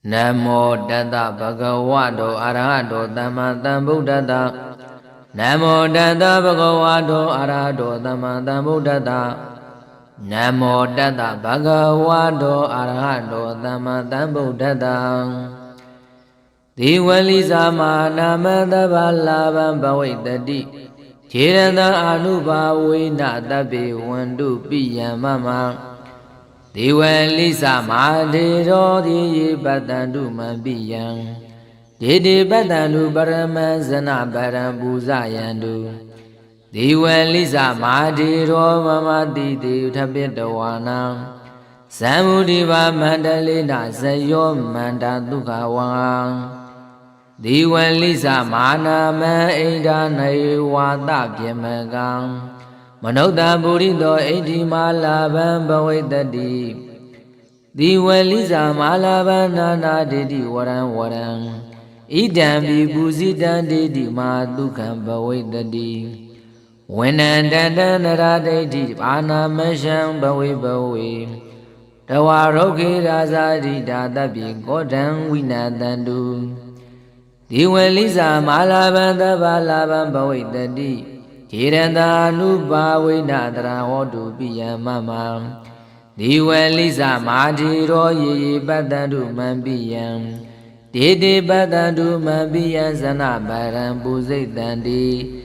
Namo Tata Bhagavato Arahato Dhamma Sambuddhassa Namo Tata Bhagavato Arahato Dhamma Sambuddhassa Namo Tata Bhagavato Arahato Dhamma Sambuddhassa Diwali Samana Madhavalabam Bhavitati Chiranda Anubhavina Tabi Vandu Piyamama Diwali Samadhiro Di Batandu Mabiyam Didi Batandu Paramazana Parambuzayandu Diwali Samadhiro Mamadi Tabitawana Samudiva Mandalina Sayo Mandadukawa Diwali Samana Maida Naiwata Pyamagang Manoda Burido Edimalaban Bhavitati Diwali Samalabanana Didi Waran Idam Vibuzidan Didi Madukam Bhavitati Wenandana Didi Ana Masham Bhavi Tawaroki Razadi Dadabi Godam Winadandu Diwali Samalabanda Balaban Bhavitati Chiranda Nuba Vinadra Odu Piyamama Diwali Samadhiro Ye Badandu Mambiyam Dede Badandu Mambiyam Sana Baram Buzidandi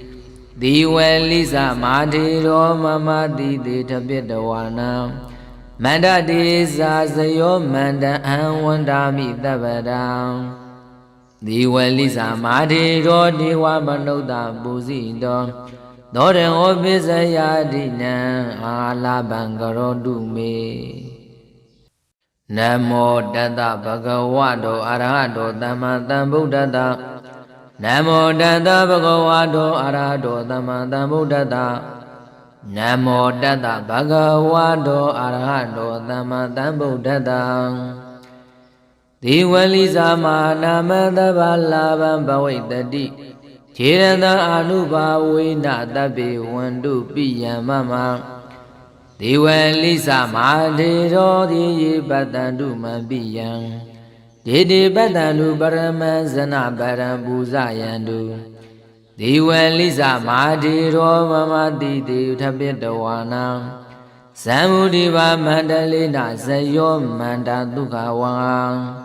Diwali Samadhiro Mama Dede Tabitawana Manda Desa Sayo Manda Anwandami Tabadam Diwali Samadhiro Diwa Manoda Buzido Dore Obisaya Dina Ala Bangaro Dume Namo Tata Bhagavato Arahato Dhamma Sambuddhassa Namo Tata Bhagavato Arahato Dhamma Sambuddhassa Namo Tata Bhagavato Arahato Dhamma Sambuddhassa Diwali Samana Madhavalabam Bhavitati Chiranda Anubhavina Tabi Vandu Piyamama Diwali Samadhiro Di Batandu Mabiyam Didi Batandu Paramazana Parambuzayandu Diwali Samadhiro Mamadi Tabitawana Samudiva Mandalina Sayo Mandadukawa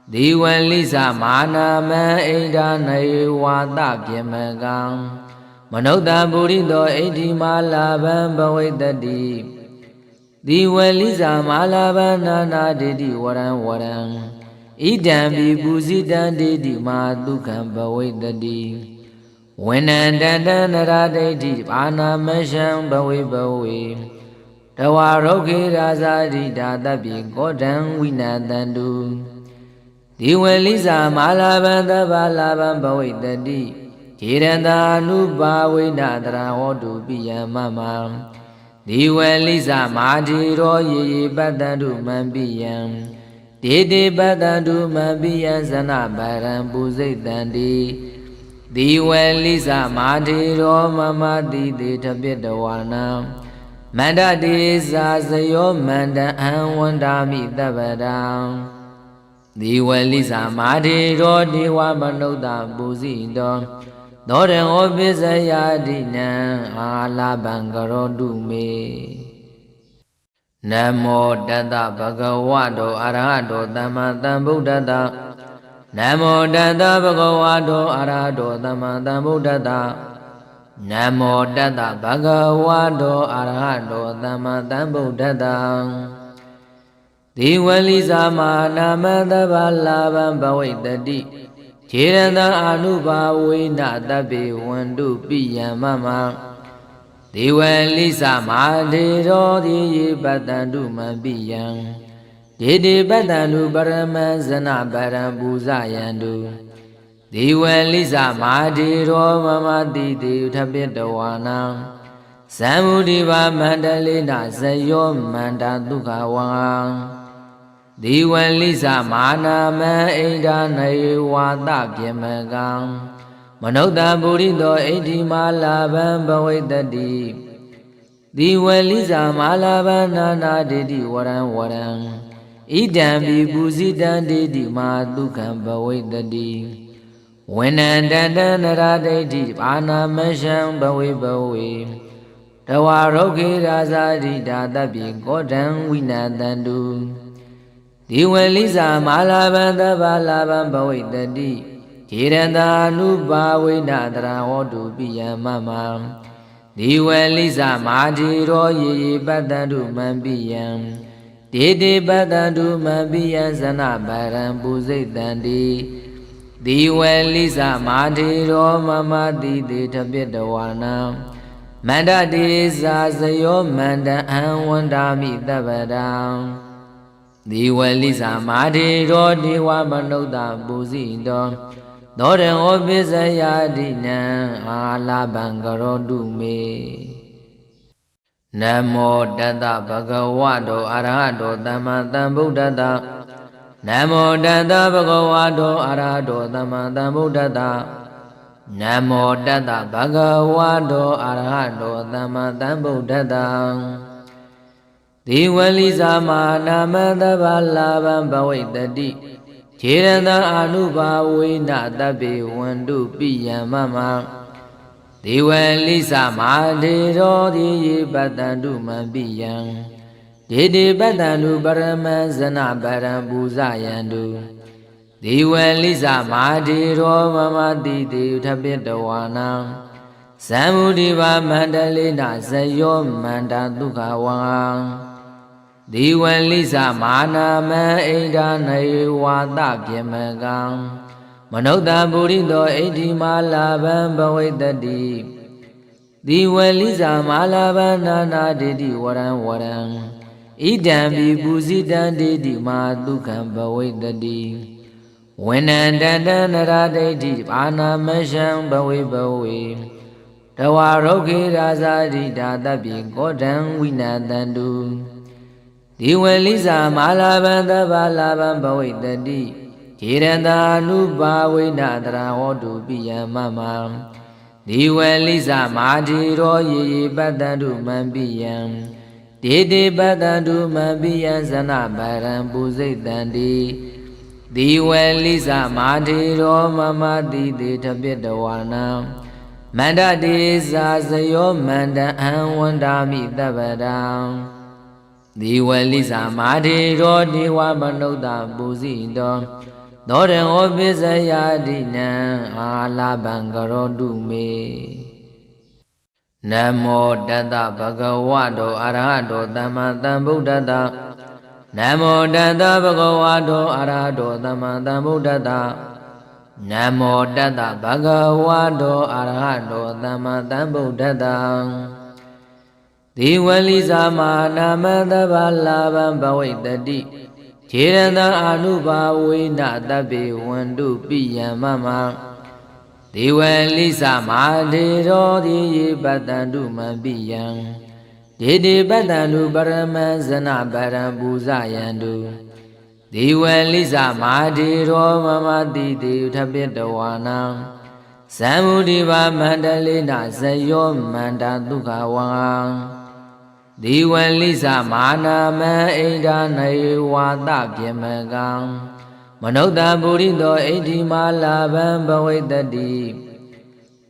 Diwali Samana Maida Naiwata Pyamagang Manoda Burido Edimalaban Bhavitati Diwali Samalabanana Didi Waran Idam Vibuzidan Didi Madukam Bhavitati Wenandana Didi Ana Masham Bhavi Tawaroki Razadi Dadabi Godam Winadandu Diwali Samalabanda Balaban Bhavitati Chiranda Nuba Vinadra Odu Piyamama Diwali Samadhiro Ye Batandu Mambiyam Dede Batandu Mambiyam Sana Baram Buzidandi Diwali Samadhiro Mamadi Tabitawana Manda Desa Sayo Manda Anwandami Tabadam Diwali Samadhiro Diwa Manoda Buzido Dore Obisaya Dina Ala Bangaro Dume Namo Tata Bhagavato Arahato Dhamma Sambuddhassa Namo Tata Bhagavato Arahato Dhamma Sambuddhassa Namo Tata Bhagavato Arahato Dhamma Sambuddhassa Diwali Samana Madhavalabam Bhavitati Chiranda Anubhavina Tabi Vandu Piyamama Diwali Samadhiro Di Batandu Mabiyam Didi Batandu Paramazana Parambuzayandu Diwali Samadhiro Mamadi Tabitawana Samudiva Mandalina Sayo Mandadukawa Diwali Samana Maida Naiwata Pyamagang Manoda Burido Edimalaban Bhavitati Diwali Samalabanana Didi Waran idam vibhusitam deti madukham bhavitati Vinandandanaradaiti panamasham bhavi Tawarokhi rasadi datapi kodam vinadandu Divalisa malabanda balabam bhavitati Chiranda anubhavinadra hotu piyamama Divalisa madhiro ye badandu mambiyam Dede badandu mambiyam sanabaram bhuzitandi Divalisa madhiro mama dide tapitawana Manda desa sayo manda anwandami tabadam Divalisa madhiro diwa manukta bhuzindo Doren obisaya dina alabangaro dume Namo tata bhagavato arahato tamma sambuddhassa Namo tata bhagavato arahato tamma sambuddhassa Namo tata bhagavato arahato tamma sambuddhassa Divalisa manamata balabam bhavitati Chiranda anubhavina tabi vandu piyamama Divalisa madhiro diye badandu mambiyam Dede badandu paramasana param bhuzayandu Divalisa madhiro mama dide tapitawana Samudhiva mandalena sayo manda dukhawa Divalisa manama idanayi vata pyamagam Manukta buddhido idhimalabam bhavitati Divalisa malabanana deti varam varam Idam vibhusitam deti madukham bhavitati Vinandandanaradaiti panamasham bhavi Tawarokhi rasadi datapi kodam vinadandu Divalisa malabanda balabam bhavitati Chiranda anubhavinadra hotu piyamama Divalisa madhiro ye badandu mambiyam Dede badandu mambiyam sanabaram bhuzitandi Divalisa madhiro mama dide tapitawana Manda desa sayo manda anwandami tabadam Divalisa madhiro diwa manukta bhuzindo Doren obisaya dina alabangaro dume Namo tata bhagavato arahato tamma sambuddhassa Namo tata bhagavato arahato tamma sambuddhassa Namo tata bhagavato arahato tamma sambuddhassa Divalisa manamata balabam bhavitati Chiranda anubhavina tabi vandu piyamama Divalisa madhiro diye badandu mambiyam Dede badandu paramasana param bhuzayandu Divalisa madhiro mama dide tapitawana Samudhiva mandalena sayo manda dukhawa Divalisa manama idanayi vata pyamagam Manukta buddhido idhimalabam bhavitati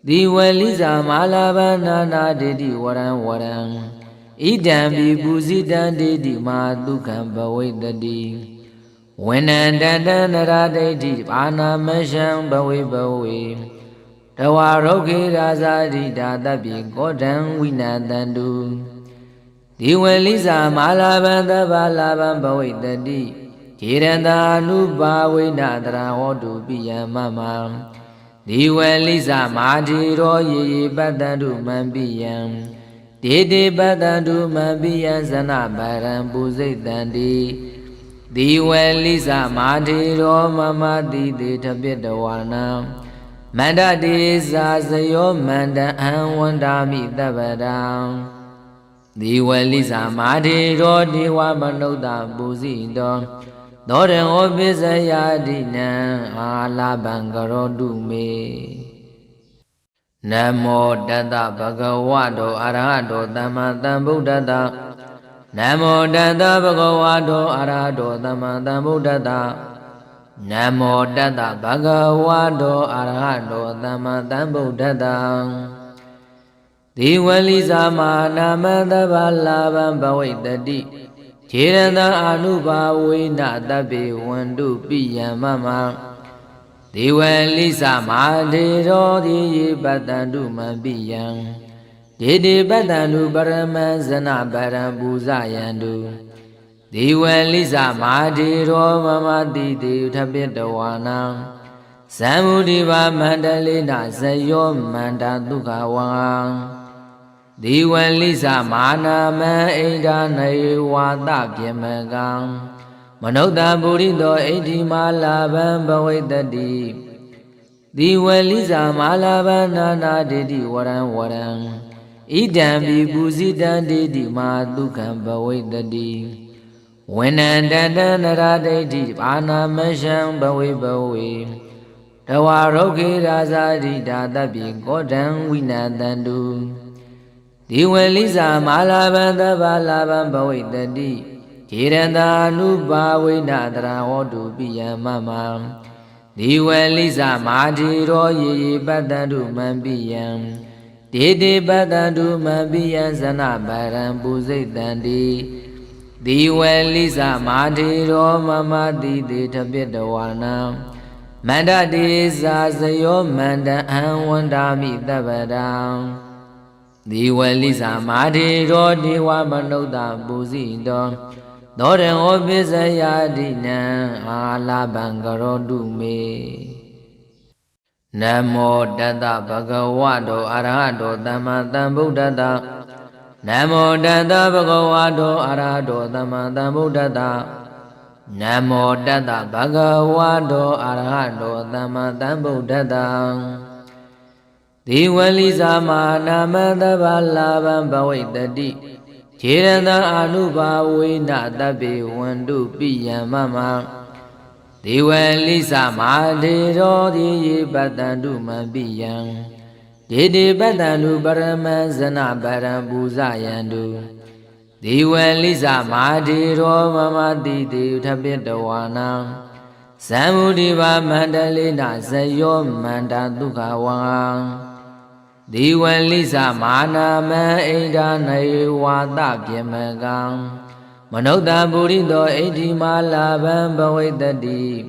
Divalisa malabanana deti varam varam Idam vibhusitam deti madukham bhavitati Vinandandanaradaiti panamasham bhavi Tawarokhi rasadi datapi kodam vinadandu Divalisa malabanda balabam bhavitati Chiranda anubhavinadra hotu piyamama Divalisa madhiro ye badandu mambiyam Dede badandu mambiyam sanabaram bhuzitandi Divalisa madhiro mama dide tapitawana Manda desa sayo manda anwandami tabadam Divalisa madhiro diwa manukta bhuzindo Doren obisaya dina alabangaro dume Namo tata bhagavato arahato tamma sambuddhassa Namo Tata Bhagavato Arahato Sama Sambuddhassa Namo Tata Bhagavato Arahato Sama Sambuddhassa Diwali Sama Namadava Lavam Bhavitati Chiranda Anubhavina Tabi Vandu Piyamama Diwali Sama Dhiro Dhiyi Bhatandu Mabiyam Didi Bhatandu Paramazana Parambuzayandu Diwali Sama Dhiro Mama Didi Uthabhitawana Samudhiva Mandalina Sayo Manda Dukhawa Diwali Sama Nama Ida Naiwata Pyamagang Manodha Buddhido Edhima Labam Bhavitati Diwali Sama Labanana Didi Waran Waran Idam Vibhusitan Didi Madukam Bhavitati Wenandana Naradeti Anamasham Bhavi Tawaroke Razadi Dadabi Godam Vinadandu Diwali Sama Labanda Balabam Bhavitati Chiranda Nubhavina Hodu Piyamama Diwali Sama Dhiro Ye Bhatandu Mambiyam Dede Bhatandu Mambiyam Sana Parambuzaitandi Diwali Sama Dhiro Mama Didi Uthabhitawana Manda Desa Sayo Manda Anwandami Tabadam Diwali Sama Dhiro Diwa Manodha Bhusido Doren Obisaya Dina Ala Bangaro Dume Namo Tata Bhagavato Arahato Sama Sambuddhassa Namo Tata Bhagavato Arahato Sama Sambuddhassa Namo Tata Bhagavato Arahato Sama Sambuddhassa Diwali Sama Namadava Lavam Bhavitati Chiranda Anubhavina Tabi Vandu Piyamama Diwali Sama Dhiro Dhiyi Bhatandu Mabiyam Didi Bhatandu Paramazana Parambuzayandu Diwali Sama Dhiro Mama Didi Uthabhitawana Samudhiva Mandalina Sayo Manda Dukhawa Diwali Sama Nama Ida Naiwata Pyamagang Manodha Buddhido Edhima Labam Bhavitati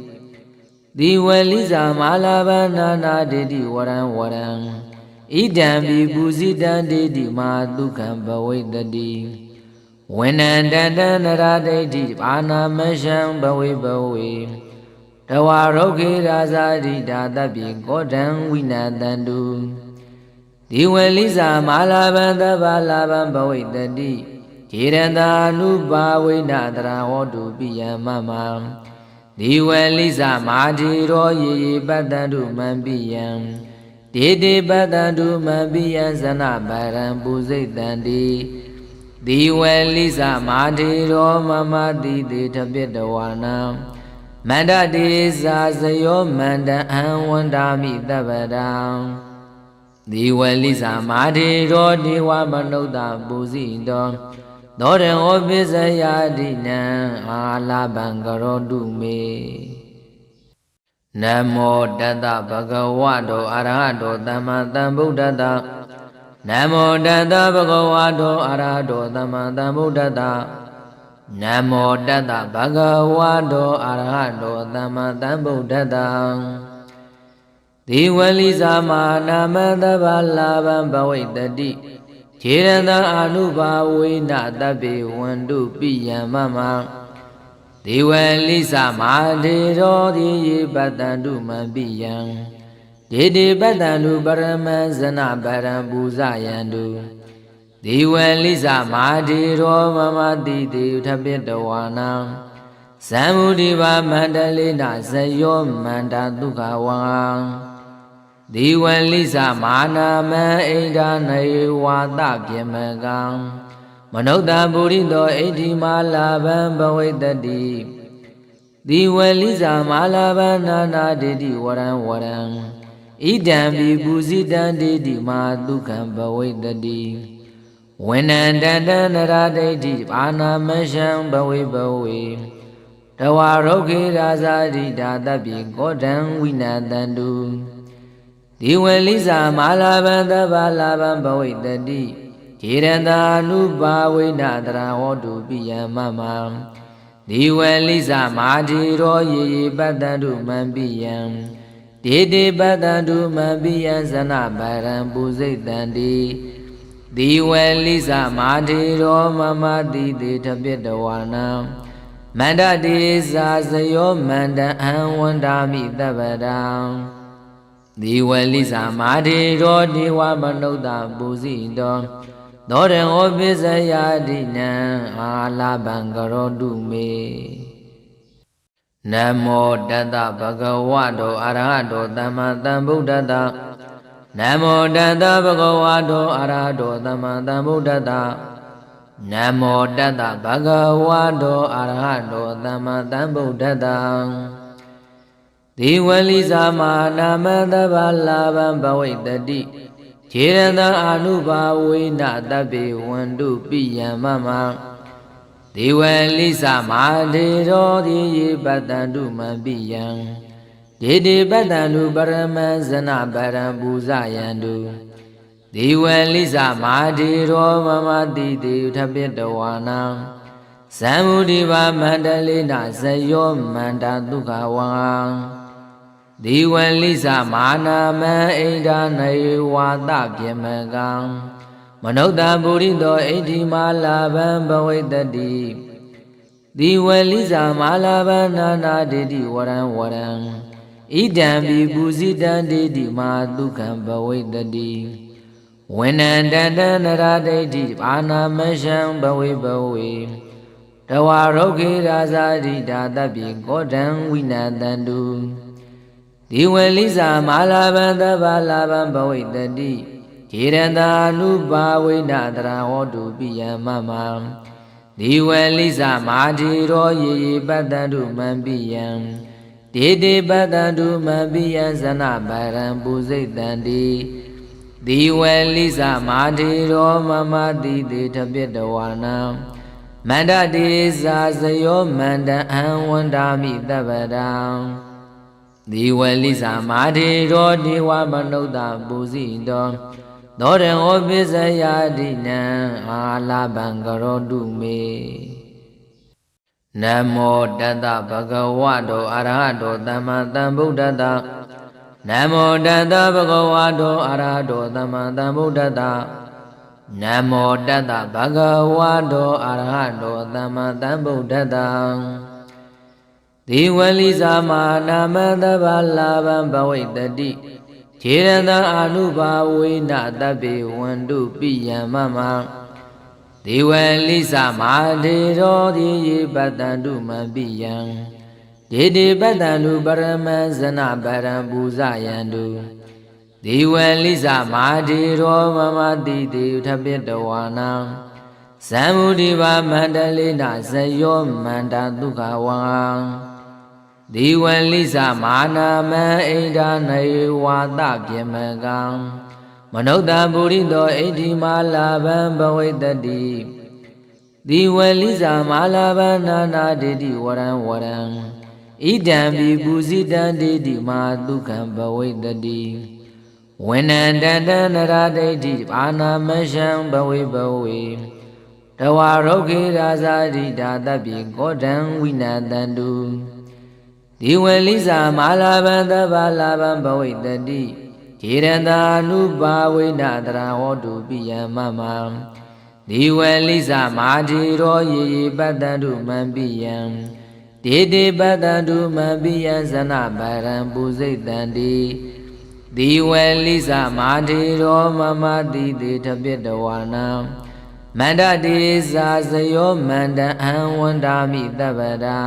Diwali Sama Labanana Didi Waran Waran Idam Vibhusitan Didi Madukam Bhavitati Wenandana Naradeti Anamasham Bhavi Tawaroke Razadi Dadabi Godam Vinadandu Diwali Sama Labanda Balabam Bhavitati Chiranda Nubhavina Hodu Piyamama Diwali Sama Dhiro Ye Bhatandu Mambiyam Dede Bhatandu Mambiyam Sana Parambuzaitandi Diwali Sama Dhiro Mama Didi Uthabhitawana Manda Desa Sayo Manda Anwandami Tabadam Diwali Sama Dhiro Diwa Manodha Bhusido Doren Obisaya Dina Ala Bangaro Dume Namo Tata Bhagavato Arahato Sama Sambuddhassa Namo Tata Bhagavato Arahato Sama Sambuddhassa Namo Tata Bhagavato Arahato Sama Sambuddhassa Diwali Sama Namadava Lavam Bhavitati Chiranda Anubhavina Tabi Vandu Piyamama Diwali Sama Dhiro Dhiyi Bhatandu Mabiyam Didi Bhatandu Paramazana Parambuzayandu Diwali Sama Dhiro Mama Didi Uthabhitawana Samudhiva Mandalina Sayo Manda Dukhawa Diwali Sama Nama Ida Naiwata Pyamagang Manodha Buddhido Edhima Labam Bhavitati Diwali Sama Labanana Didi Waran Waran Idam Vibhusitan Didi Madukam Bhavitati ဝိနန္တတနရဒိဋ္ဌိဘာနာမရှံဘဝေဘဝေတဝါရုခေရာဇာတိဒါတပိကောတံဝိနတန္တုဒီဝေလိစာမာလာဘံတဗ္ဗလာဘံဘဝိတတိခြေရတာနုပါဝိနတရာဟောတုပိယမမဒီဝေလိစာမာတိရောယေယေပတ္တန္တုမံပိယံဒေတိပတ္တန္တုမံပိယံဇနဗရံပုစိတ်တန္တိဒီဝေလိစာမာတိရောမမတိတေထပိတဝါနံမန္တတိစာဇယောမန္တအံဝန္တာမိတပ္ပတံဒီဝေလိစာမာတိရောဒီဝမနုဿပုစီတောသောရံဩပိစယာတိနံအာလဘံကရောတုမေနမောတတဗဂဝတောအရဟတောသမ္မာသမ္ဗုဒ္ဓတ္တနမောတတဗဂဝတောအရဟတောသမ္မာသမ္ဗုဒ္ဓတ္တနမောတတဗဂဝတောအရဟတောသမ္မာသမ္ဗုဒ္ဓတ္တဒီဝလိစာမာနာမတဗ္ဗလာဘံဘဝိတတိခြေရတအာနုဘာဝေနတဗ္ဗေဝန္တုပိယမမဒီဝလိစာမာဒေရောဒီယေပတ္တန္တုမံပိယံဒေတိပတ္တန္တုပရမံဇနပရံပူဇယန္တုဒီဝလိစာမာဒေရောမမတိတေထပိတဝါနံဇံမုဒိဘာမန္တလေနဇယောမန္တာဒုက္ခဝံဒီဝလိစာမာနာမံဣဒာနေဝါသပြေမကံမနုဿပုရိသောဣတိမာလာဘံဘဝိတတိဒီဝလိစာမာလာဘံနာနာဒေတိဝရံဝရံဣဒံပိပူဇိတံဒေတိမာဒုက္ခံဘဝိတတိဝိနန္တတနရဒိဋ္ဌိဘာနာမရှံဘဝေဘဝေတဝါရုခေရာဇာတိဒါတပိကောတံဝိနတန္တုဒီဝေလိစာမာလာဘံတဗ္ဗလာဘံဘဝိတတိခြေရတာနုပါဝိနတရာဟောတုပိယမမဒီဝေလိစာမာတိရောယေယေပတ္တန္တုမံပိယံဒေတိပတ္တန္တုမံပိယံဇနဗရံပုစိတ်တန္တိဒီဝေလိစာမာတိရောမမတိတေထပိတဝါနံမန္တတိစာဇယောမန္တအံဝန္တာမိတပ္ပတံဒီဝလိစာမာတိရောဒီဝမနုဿပုစီတောသောရံဩပိစယာတိနံအာလဘံကရောတုမေနမောတတဗဂဝတောအရဟတောသမ္မာသမ္ဗုဒ္ဓတ္တနမောတတဗဂဝတောအရဟတောသမ္မာသမ္ဗုဒ္ဓတ္တနမောတတဗဂဝတောအရဟတောသမ္မာသမ္ဗုဒ္ဓတ္တဒီဝလိစာမာနာမတဗ္ဗလာဘံဘဝိတတိခြေရတအာနုဘာဝေနတဗ္ဗေဝန္တုပိယမမဒီဝလိစာမာဒေရောဒီယေပတ္တန္တုမံပိယံဒေတိပတ္တန္တုပရမံဇနပရံပူဇယန္တုဒီဝလိစာမာဒေရောမမတိတေထပိတဝါနံဇံမုဒိဘာမန္တလေနဇယောမန္တာဒုက္ခဝံဒီဝလိစာမာနာမံဣဒာနေဝါသပြေမကံမနုဿပုရိသောဣတိမာလာဘံဘဝိတတိဒီဝလိစာမာလာဘံနာနာဒေတိဝရံဝရံဣဒံပိပူဇိတံဒေတိမာဒုက္ခံဘဝိတတိဝိနန္တတနရဒိဋ္ဌိဘာနာမရှံဘဝေဘဝေတဝါရုခေရာဇာတိဒါတပိကောတံဝိနတန္တုဒီဝလိစာမာလာဘံတဗ္ဗလာဘံဘဝိတတိခြေရတာနုပါဝိနတရာဟောတုပိယမမဒီဝလိစာမာတိရောယေယေပတ္တန္တုမံပိယံဒေတိပတ္တန္တုမံပိယံဇနဗရံပုစိတ်တန္တိဒီဝလိစာမာတိရောမမတိတေထပိတဝါနံမန္တတိစာဇယောမန္တအံဝန္တာမိတပ္ပတံ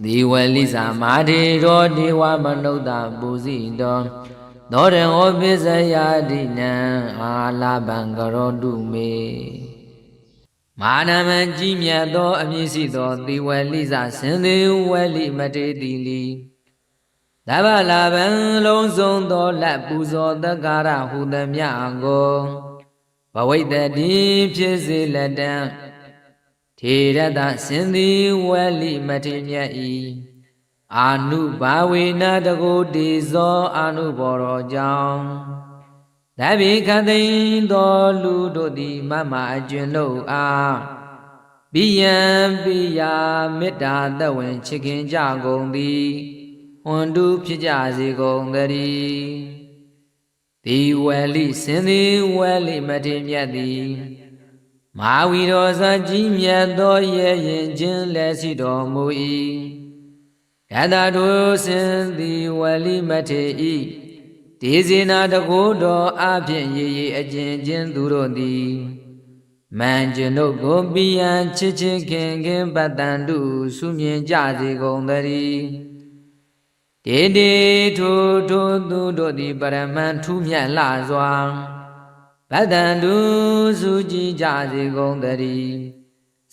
ဒီဝလိစာမာတိရောဒီဝမနုဿပုစီတောသောရံဩပိစယာတိနံအာလဘံကရောတုမေမာနမံကြီးမြတ်သောအမည်ရှိသောဒီဝလိစာစင်သေးဝလိမတေတိလီသဗ္ဗလာဘံလုံးစုံသောလက်ပူဇော်သက္ကာရဟုသမျှကိုဘ ဝိတ္တိဖြစ်စေလက်တံထေရတစင်သည်ဝလိမထေမြတ်ဤအာနုဘာဝေနတကိုတေဇောအာနုဘောရောကြောင့်သဗ္ဗေခသိန်သောလူတို့သည်မမအကျွန်းတို့အားပိယံပိယာမေတ္တာတဝင်ချစ်ခင်ကြကုန်သည်ဟွန်တုဖြစ်ကြစေကုန်သတည်းဒီဝလိစင်သည်ဝလိမထေမြတ်သည်မဟာဝီရောဇကြီးမြတ်သောရဲ့ရင်ချင်းလက်ရှိတော်မူ၏ယတတို့စင်သည်ဝလိမထေဤဒေဇေနာတကိုတော်အဖြင့်ရေရေအကျဉ်ချင်းသူတို့သည်မန်ကျင်တို့ကိုပိယံချစ်ချစ်ခင်ခင်ပတ္တန်တုဆုမြင်ကြစေကုန်သတည်းတေတေထိုထိုသူတို့သည်ပရမန်ထူးမြတ်လှစွာပတ္တန်တုဆုကြည်ကြစေကုန်သတည်း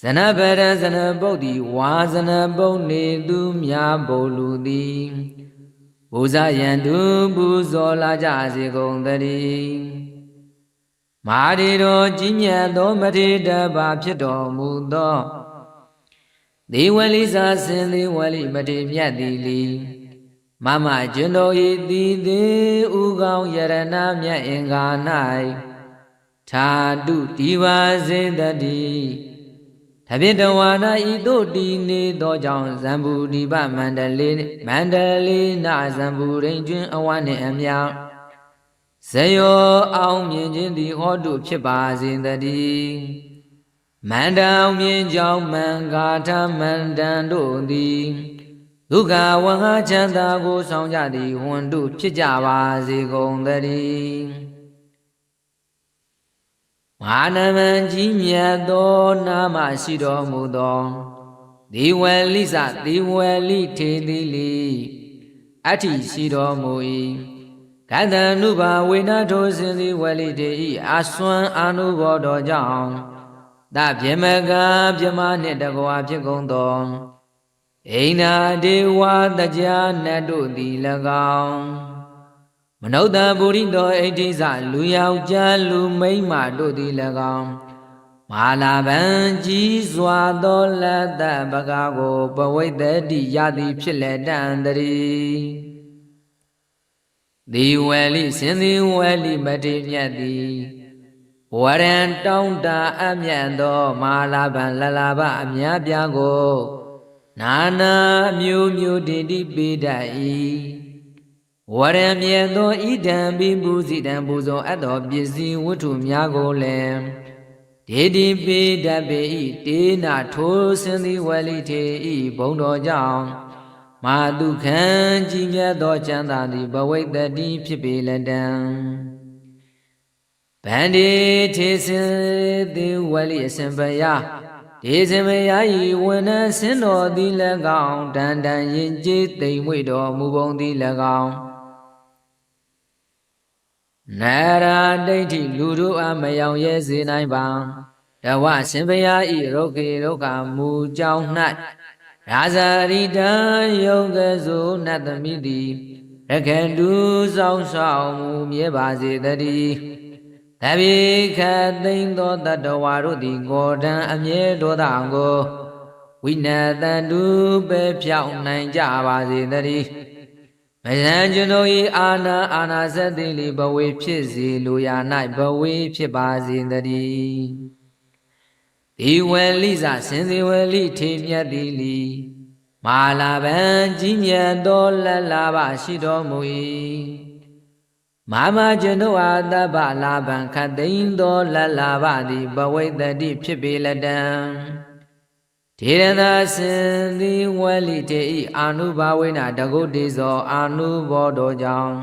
ဇနဗရဇနပုတ်သည်ဝါဇနပုတ်နေသူများဘုလူသည်ပူဇာယံတုပူဇော်လာကြစေကုန်သတည်းမာရီတော်ကြီးမြတ်သောမထေရဘာဖြစ်တော်မူသောဒေဝလိစာစင်သည်ဝလိမထေမြတ်သည်လီမမကျွန်တော်ဤသည်သည်ဥကောင်းယရဏမြတ်အင်္ဂါ၌သာတုဒီပါစေတည်းတပိတဝါနာဤတို့တည်နေသောကြောင့်ဇံဘူဒီပမန္တလေးနာဇံဘူရိန်ကျွန်းအဝနှင့်အမြဇယောအောင်မြင်ခြင်းသည်ဟောတုဖြစ်ပါစေတည်းမန္တအောင်မြင်ကြောင့်မံဂါထမန္တန်တို့သည်ဒုက္ခဝဟချမ်းသာကိုဆောင်ကြသည်ဝန္တုဖြစ်ကြပါစေကုန်သတည်းမာနမံကြီးမြတ်သောနာမရှိတော်မူသောဒီဝလိစဒီဝလိထေတိလီအဋ္ဌိရှိတော်မူ၏ကတ္တနုဘာဝေနထိုစင်သည်ဝလိတေဤအစွမ်းအာနုဘောတော်ကြောင့်သဗြမကဗြမနှင့်တကွာဖြစ်ကုန်သောအိနာဒေဝတကြာနတ်တို့သည်၎င်းမနုဿပုရိသောအိဋ္ဌိစလူယောက်ျားလူမိန်းမတို့သည်၎င်းမာလာဗံကြီးစွာသောလက်တပကားကိုပဝိတ္တိရသည်ဖြစ်လက်တံတည်းဒီဝလိစင်သည်ဝလိမထေမြတ်သည်ဝရံတောင်းတာအမြတ်သောမာလာဗံလလာဘအမြတ်ပြားကိုနာနာမျိုးမျိုးတည်တည်ပေးတတ်၏ဝရံမြတ်သောဣဒံပိပူဇိတံပူဇော်အပ်သောပစ္စည်းဝတ္ထုများကိုလည်းဒေတိပိတတ်ပေ၏တေနာထိုစင်သည်ဝလိထေ၏ဘုံတော်ကြောင့်မာတုခံကြီးမြတ်သောချမ်းသာသည်ဘဝိတ္တိဖြစ်ပေလက်တံဗန္ဒီထေစင်သည်ဝလိအစဉ်ပယဒေဇမယာဤဝဏဆင်းတော်သည်၎င်းတန်တန်ရင်ကျေးသိမ်မွေတော်မူပုံသည်၎င်းနာရာဒိဋ္ဌိလူတို့အားမယောင်ရဲစေနိုင်ပါတဝရှင်ဘုရားဤရုခေရုက္ခမူကြောင်း၌ရာဇရိတံယုံကဆိုနတ်သမီးသည်ရခေတုဆောင်ဆောင်မူမြဲပါစေတည်းတပိခသိမ့်သောတတဝါတို့သည်ဂောတံအမြဲဒေါသကိုဝိနတံတုပဲဖြောင်းနိုင်ကြပါစေတည်းမယံကျွန်ုပ်၏အာနာစတိလိဘဝေဖြစ်စေလိုရာ၌ဘဝေဖြစ်ပါစေတည်းဒီဝလိစစင်စီဝလိထေမြတ်သည်လီမာလာဗံကြီးမြတ်သောလလာဘရှိတော်မူ၏မာမကျွန်ုပ်အားတပ္ပလာဗံခတ်သိမ်းသောလလာဘသည်ဘဝိတ္တိဖြစ်ပေလက်တံထေရသာစင်သည်ဝလိတေဤအာနုဘာဝေနတကုတေဇောအာနုဘောတော်ကြောင့်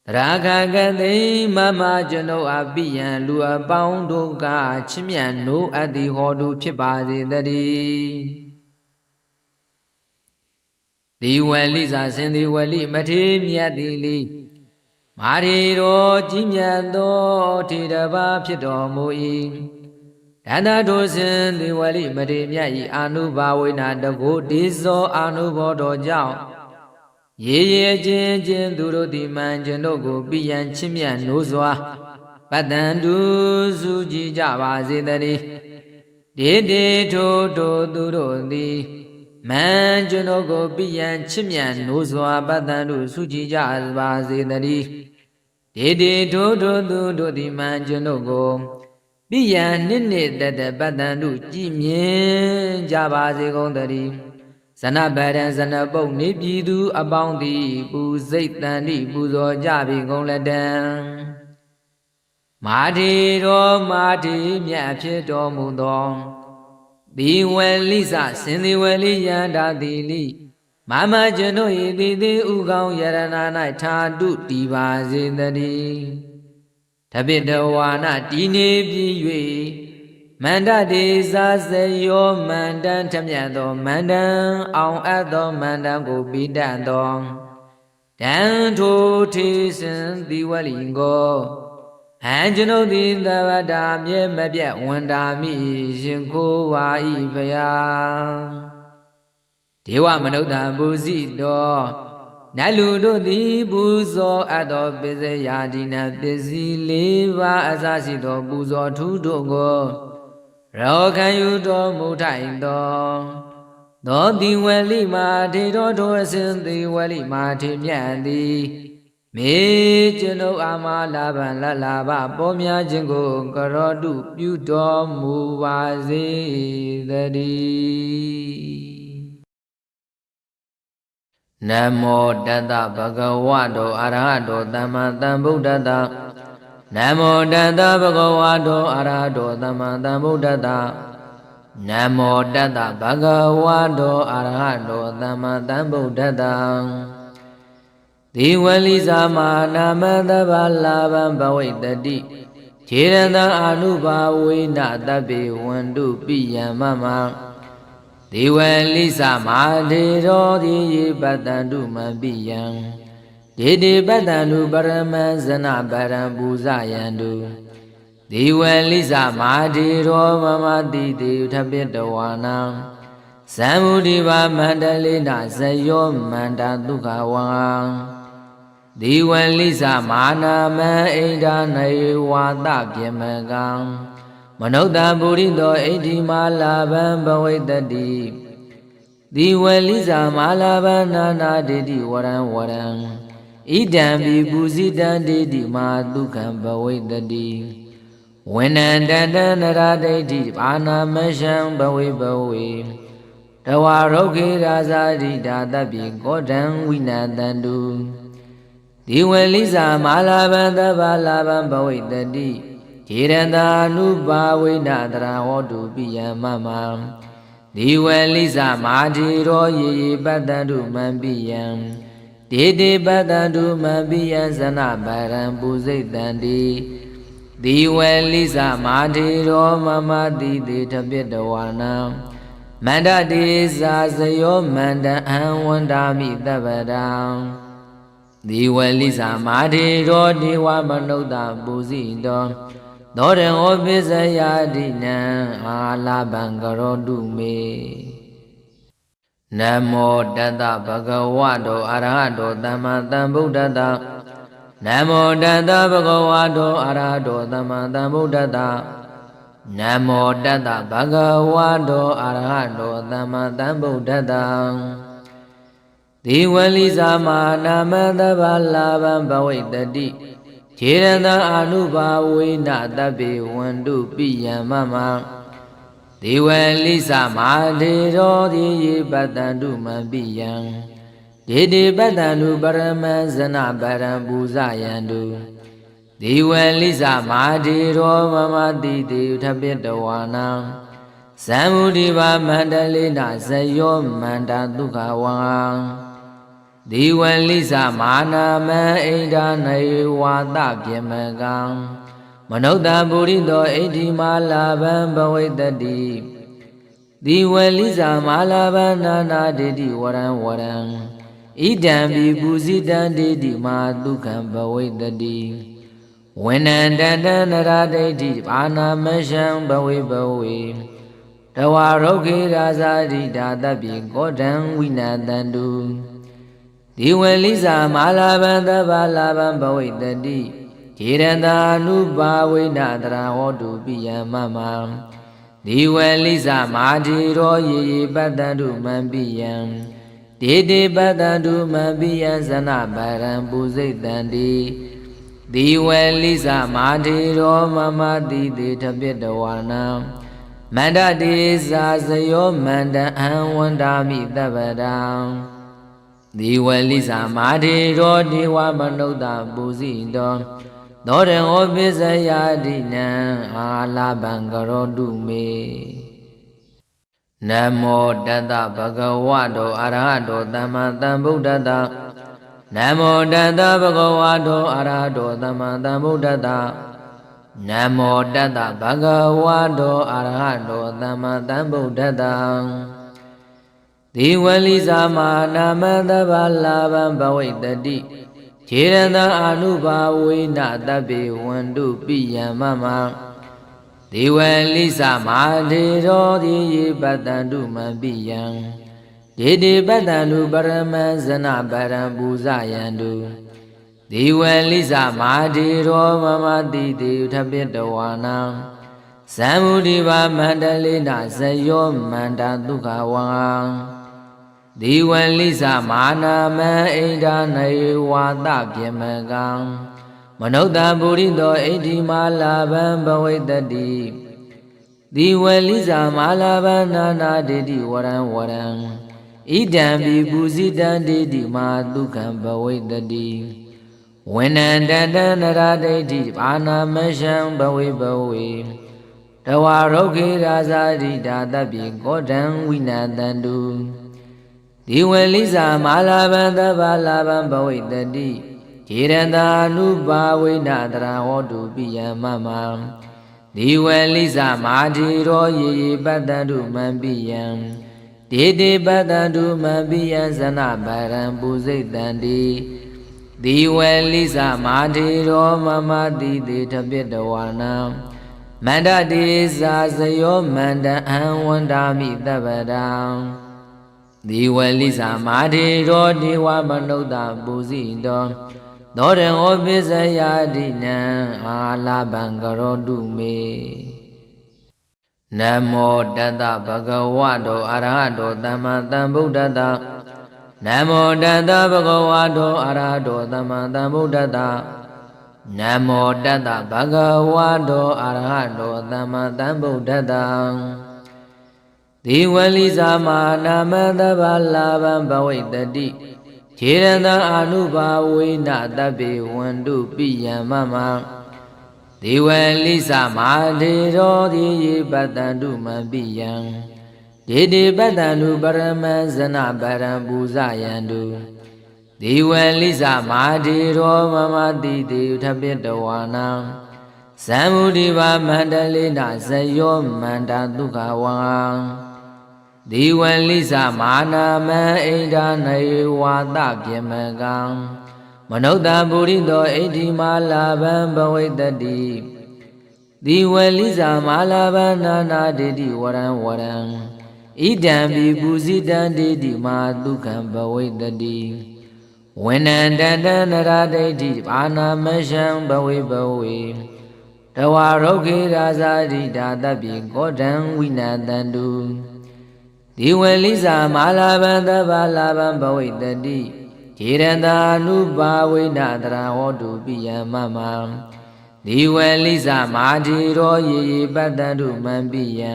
တရာခကသိမမကျွန်ုပ်အပိယံလူအပေါင်းတို့ကချစ်မြတ်နိုးအပ်သည်ဟောတုဖြစ်ပါစေတည်းဒီဝလိစာစင်သည်ဝလိမထေမြတ်သည်လီမာရီတော်ကြီးမြတ်သောထေရဘာဖြစ်တော်မူ၏ဒန္တထိုစင်သည်ဝလိမထေမြတ်၏အာနုဘာဝေနတကုတေဇောအာနုဘောတော်ကြောင့်ရေရေချင်းချင်းသူတို့သည်မှန်ကျွန်တို့ကိုပိယံချစ်မြတ်နိုးစွာ ပတ္တံတုစုကြည်ကြပါစေတည်းဒေဒေထိုထိုသူတို့သည်မန်ကျွန်ုပ်ကိုပိယံချစ်မြတ်နိုးစွာပတ္တံတုစုကြည်ကြပါစေတည်းဒေဒေထိုထိုသူတို့သည်မန်ကျွန်ုပ်ကိုပိယံနှစ်တတပတ္တံတုကြည်မြင်ကြပါစေကုန်တည်းဇနဗရံဇနပုတ်နေပြည်သူအပေါင်းသည်ပူစိတ်တန်တိပူဇော်ကြပြီကုန်လက်တံမာထေတော်မာထေမြတ်ဖြစ်တော်မူသောဒီဝေလိစစင်ဒီဝေလိယန္တာတိလိမမကျွန်တို့၏တိတိဥကောင်းယရဏ၌ထာတုတီပါစေတည်းတပိတဝါနတီနေပြီ၍မန္တတေသာစယောမန္တံထမြတ်သောမန္တံအောင်အပ်သောမန္တံကိုပိတတ်သောတံထိုထေစံဒီဝလိကိုအံကျွန်ုပ်သည်သဗ္ဗတာမြဲမပြတ်ဝန်တာမိရှင်ကိုဝါဤဖယားဒေဝမနုဿံပူဇိတော်နတ်လူတို့သည်ပူဇော်အပ်သောပစ္စယဒီနပစ္စည်း၄ပါးအစရှိသောပူဇော်ထူးတို့ကိုရောခံယူတော်မူထိုင်သောတိဝေလိမာထေတော်ထိုအစဉ်တိဝေလိမာထေမြတ်သည်မေကျွန်ုပ်အာမလာဗံလလာဘပေါ်များခြင်းကိုကရောတုပြုတော်မူပါစေတည်းနမောတတဗဂဝတောအရဟတောသမ္မာသမ္ဗုဒ္ဓတ္တနမောတတဗဂဝတောအရဟတောသမ္မာသမ္ဗုဒ္ဓတ္တနမောတတဗဂဝတောအရဟတောသမ္မာသမ္ဗုဒ္ဓတ္တဒီဝလိဇာမာနာမတဗ္ဗလာဗံဘဝိတတိခြေရတံအာနုဘာဝေနတဗ္ဗေဝန္တုပိယမမဒီဝလိဇာမာဒေရောဒီယေပတ္တန္တုမပိယံဒေတိပတ္တန္တုပရမံဇနပရံပူဇယန္တုဒီဝလိဇာမာဒေရောမမတိတေထပိတဝါနံသံမုဒိဗမန္တလေနဇယောမန္တဒုက္ခဝံဒီဝလိဇာမာနာမံဣဒာနေဝါသပြမကံမနုဿံပုရိသောဣတိမာလာဗံဘဝိတတိဒီဝလိဇာမာလာဗံနာနာဒေတိဝရံဝရံဣဒံပိပူဇိတံဒေတိမာဒုက္ခံဘဝိတတိဝိနန္တတနရဒိဋ္ဌိဘာနာမရှံဘဝိဘဝေတဝါရုခေရာဇာတိဒါတပိကောတံဝိနတန္တုဒီဝလိဇာမာလာဗံသဗ္ဗလာဗံဘဝိတတိခြေရတာနုဘာဝိနတရာဟောတုပိယမမဒီဝလိဇာမာတိရောယေယေပတ္တန္တုမံပိယံဒေတိပတ္တန္တုမံပိယံဇနဗရံပူဇိတံတိဒီဝလိဇာမာတိရောမမတိတေထပိတဝါနံမန္တတိဇာဇယောမန္တအံဝန္တာမိသဗ္ဗတံဒီဝလိဇာမာတိရောဒေဝမနုဿံပူဇိတောသောရံဩပိစယတိနံအာလာဘံကရောတုမေနမောတတဗဂဝတောအရဟတောသမ္မာသမ္ဗုဒ္ဓတ္တနမောတတဗဂဝတောအရဟတောသမ္မာသမ္ဗုဒ္ဓတ္တနမောတတဗဂဝတောအရဟတောသမ္မာသမ္ဗုဒ္ဓတ္တဒီဝလိဇာမာနာမတဗ္ဗလာဗံဘဝိတတိခြေရတံအာနုဘာဝေနတဗ္ဗေဝန္တုပိယမမဒီဝလိဇာမာဒေရောဒီယေပတ္တန္တုမံပိယံဒေတိပတ္တန္တုပရမံဇနပရံပူဇယန္တုဒီဝလိဇာမာဒေရောမမတိတေထပိတဝါနံသံမုဒိဗမန္တလေနဇယောမန္တဒုက္ခဝံဒီဝလိဇာမာနာမံဣဒာနေဝါသပြမကံမနုဿံပုရိသောဣတိမာလာဗံဘဝိတတိဒီဝလိဇာမာလာဗံနာနာဒေတိဝရံဝရံဣဒံပိပူဇိတံဒေတိမာဒုက္ခံဘဝိတတိဝိနန္တတနရဒိဋ္ဌိဘာနာမရှံဘဝိဘဝေတဝါရုခေရာဇာတိဒါတပိကောတံဝိနတန္တုဒီဝလိဇာမာလာဗံသဗ္ဗလာဗံဘဝိတတိ ခြေရန်သာနုပါဝိနတရာဟောတုပိယမမဒီဝေလိစမာတိရောယေယေပတ္တတုမံပိယံဒေတိပတ္တတုမံပိယံဇနဗရံပုစိတ်တံတိဒီဝေလိစမာတိရောမမတိတေထပိတဝါနံမန္တတိသာစယောမန္တအံဝန္တာမိတပ္ပတံဒီဝေလိစမာတိရောဒေဝမနုဿပုစိတောသောရဟောပိစယာတိနံအာလဘံကရောတုမေနမောတတဗဂဝတောအရဟတောသမ္မာသမ္ဗုဒ္ဓတ္တနမောတတဗဂဝတောအရဟတောသမ္မာသမ္ဗုဒ္ဓတ္တနမောတတဗဂဝတောအရဟတောသမ္မာသမ္ဗုဒ္ဓတ္တဒီဝလိဇာမာနာမတဗ္ဗလာဘံဘဝိတတိခြေရန်သာအာနုဘာဝိနတဗ္ဗေဝန္တုပိယမမဒီဝလိစမာဒေရောတိယေပတ္တန္တုမံပိယံဒေတိပတ္တန္တုပရမံဇနပရံပူဇယန္တုဒီဝလိစမာဒေရောမမတိတေထပိတဝါနံသံမုဒိဗမန္တလေနဇယောမန္တဒုက္ခဝံဒီဝလိစမာနာမံဣဒာနေဝါသပြမကံမနုဿပုရိသောဣတိမာလာဘံဘဝိတတိဒီဝလိဇာမာလာဘံနာနာဒေတိဝရံဝရံဣဒံပိပုစိတံဒေတိမာဒုက္ခံဘဝိတတိဝိနန္တတံနရဒိဋ္ဌိဘာနာမရှံဘဝိဘဝေတဝါရုခေရာဇာတိဒါတပိကောတံဝိနတန္တုဒီဝလိဇာမာလာဘံသဗ္ဗလာဘံဘဝိတတိခြေရန်သာနုပါဝိနတရာဟောတုပိယမမဒီဝလိဇာမာတိရောယေယေပတ္တတုမံပိယံဒေတိပတ္တတုမံပိယံဇနဗရံပုစိတ်တံတိဒီဝလိဇာမာတိရောမမတိတေထပိတဝါနံမန္တတိသာစယောမန္တအံဝန္တာမိတပ္ပတံဒီဝလိဇာမာတိရောဒေဝမနုဿပုစိတောသောရဟောပိစယာတိနံအာလဘံကရောတုမေနမောတတဗဂဝတောအရဟတောသမ္မာသမ္ဗုဒ္ဓတ္တနမောတတဗဂဝတောအရဟတောသမ္မာသမ္ဗုဒ္ဓတ္တနမောတတဗဂဝတောအရဟတောသမ္မာသမ္ဗုဒ္ဓတ္တဒီဝလိဇာမာနာမတဗ္ဗလာဘံဘဝိတတိခြေရန်သာအာနုဘာဝိနတဗ္ဗေဝန္တုပိယမမဒီဝလိဇာမာဒေရောတိယေပတ္တန္တုမံပိယံဒေတိပတ္တန္တုပရမံဇနပရံပူဇယန္တုဒီဝလိဇာမာဒေရောမမတိတေထပိတဝါနံသံမုဒိဗမန္တလေနဇယောမန္တဒုက္ခဝံဒီဝလိဇာမာနာမံဣဒာနေဝါသပြမကံမနုဿပုရိသောဣတိမာလာဘံဘဝိတတိဒီဝလိဇာမာလာဘံနာနာဒေတိဝရံဝရံဣဒံပိပုစိတံဒေတိမာဒုက္ခံဘဝိတတိဝိနန္တတံနရဒိဋ္ဌိဘာနာမရှံဘဝိဘဝေတဝါရုခေရာဇာတိဒါတပိကောတံဝိနတန္တုဒီဝလိဇာမာလာဘံသဗ္ဗလာဘံဘဝိတတိခြေရန်သာနုပါဝိနတရာဟောတုပိယမမဒီဝလိဇာမာတိရောယေယေပတ္တန္တုမံပိယံ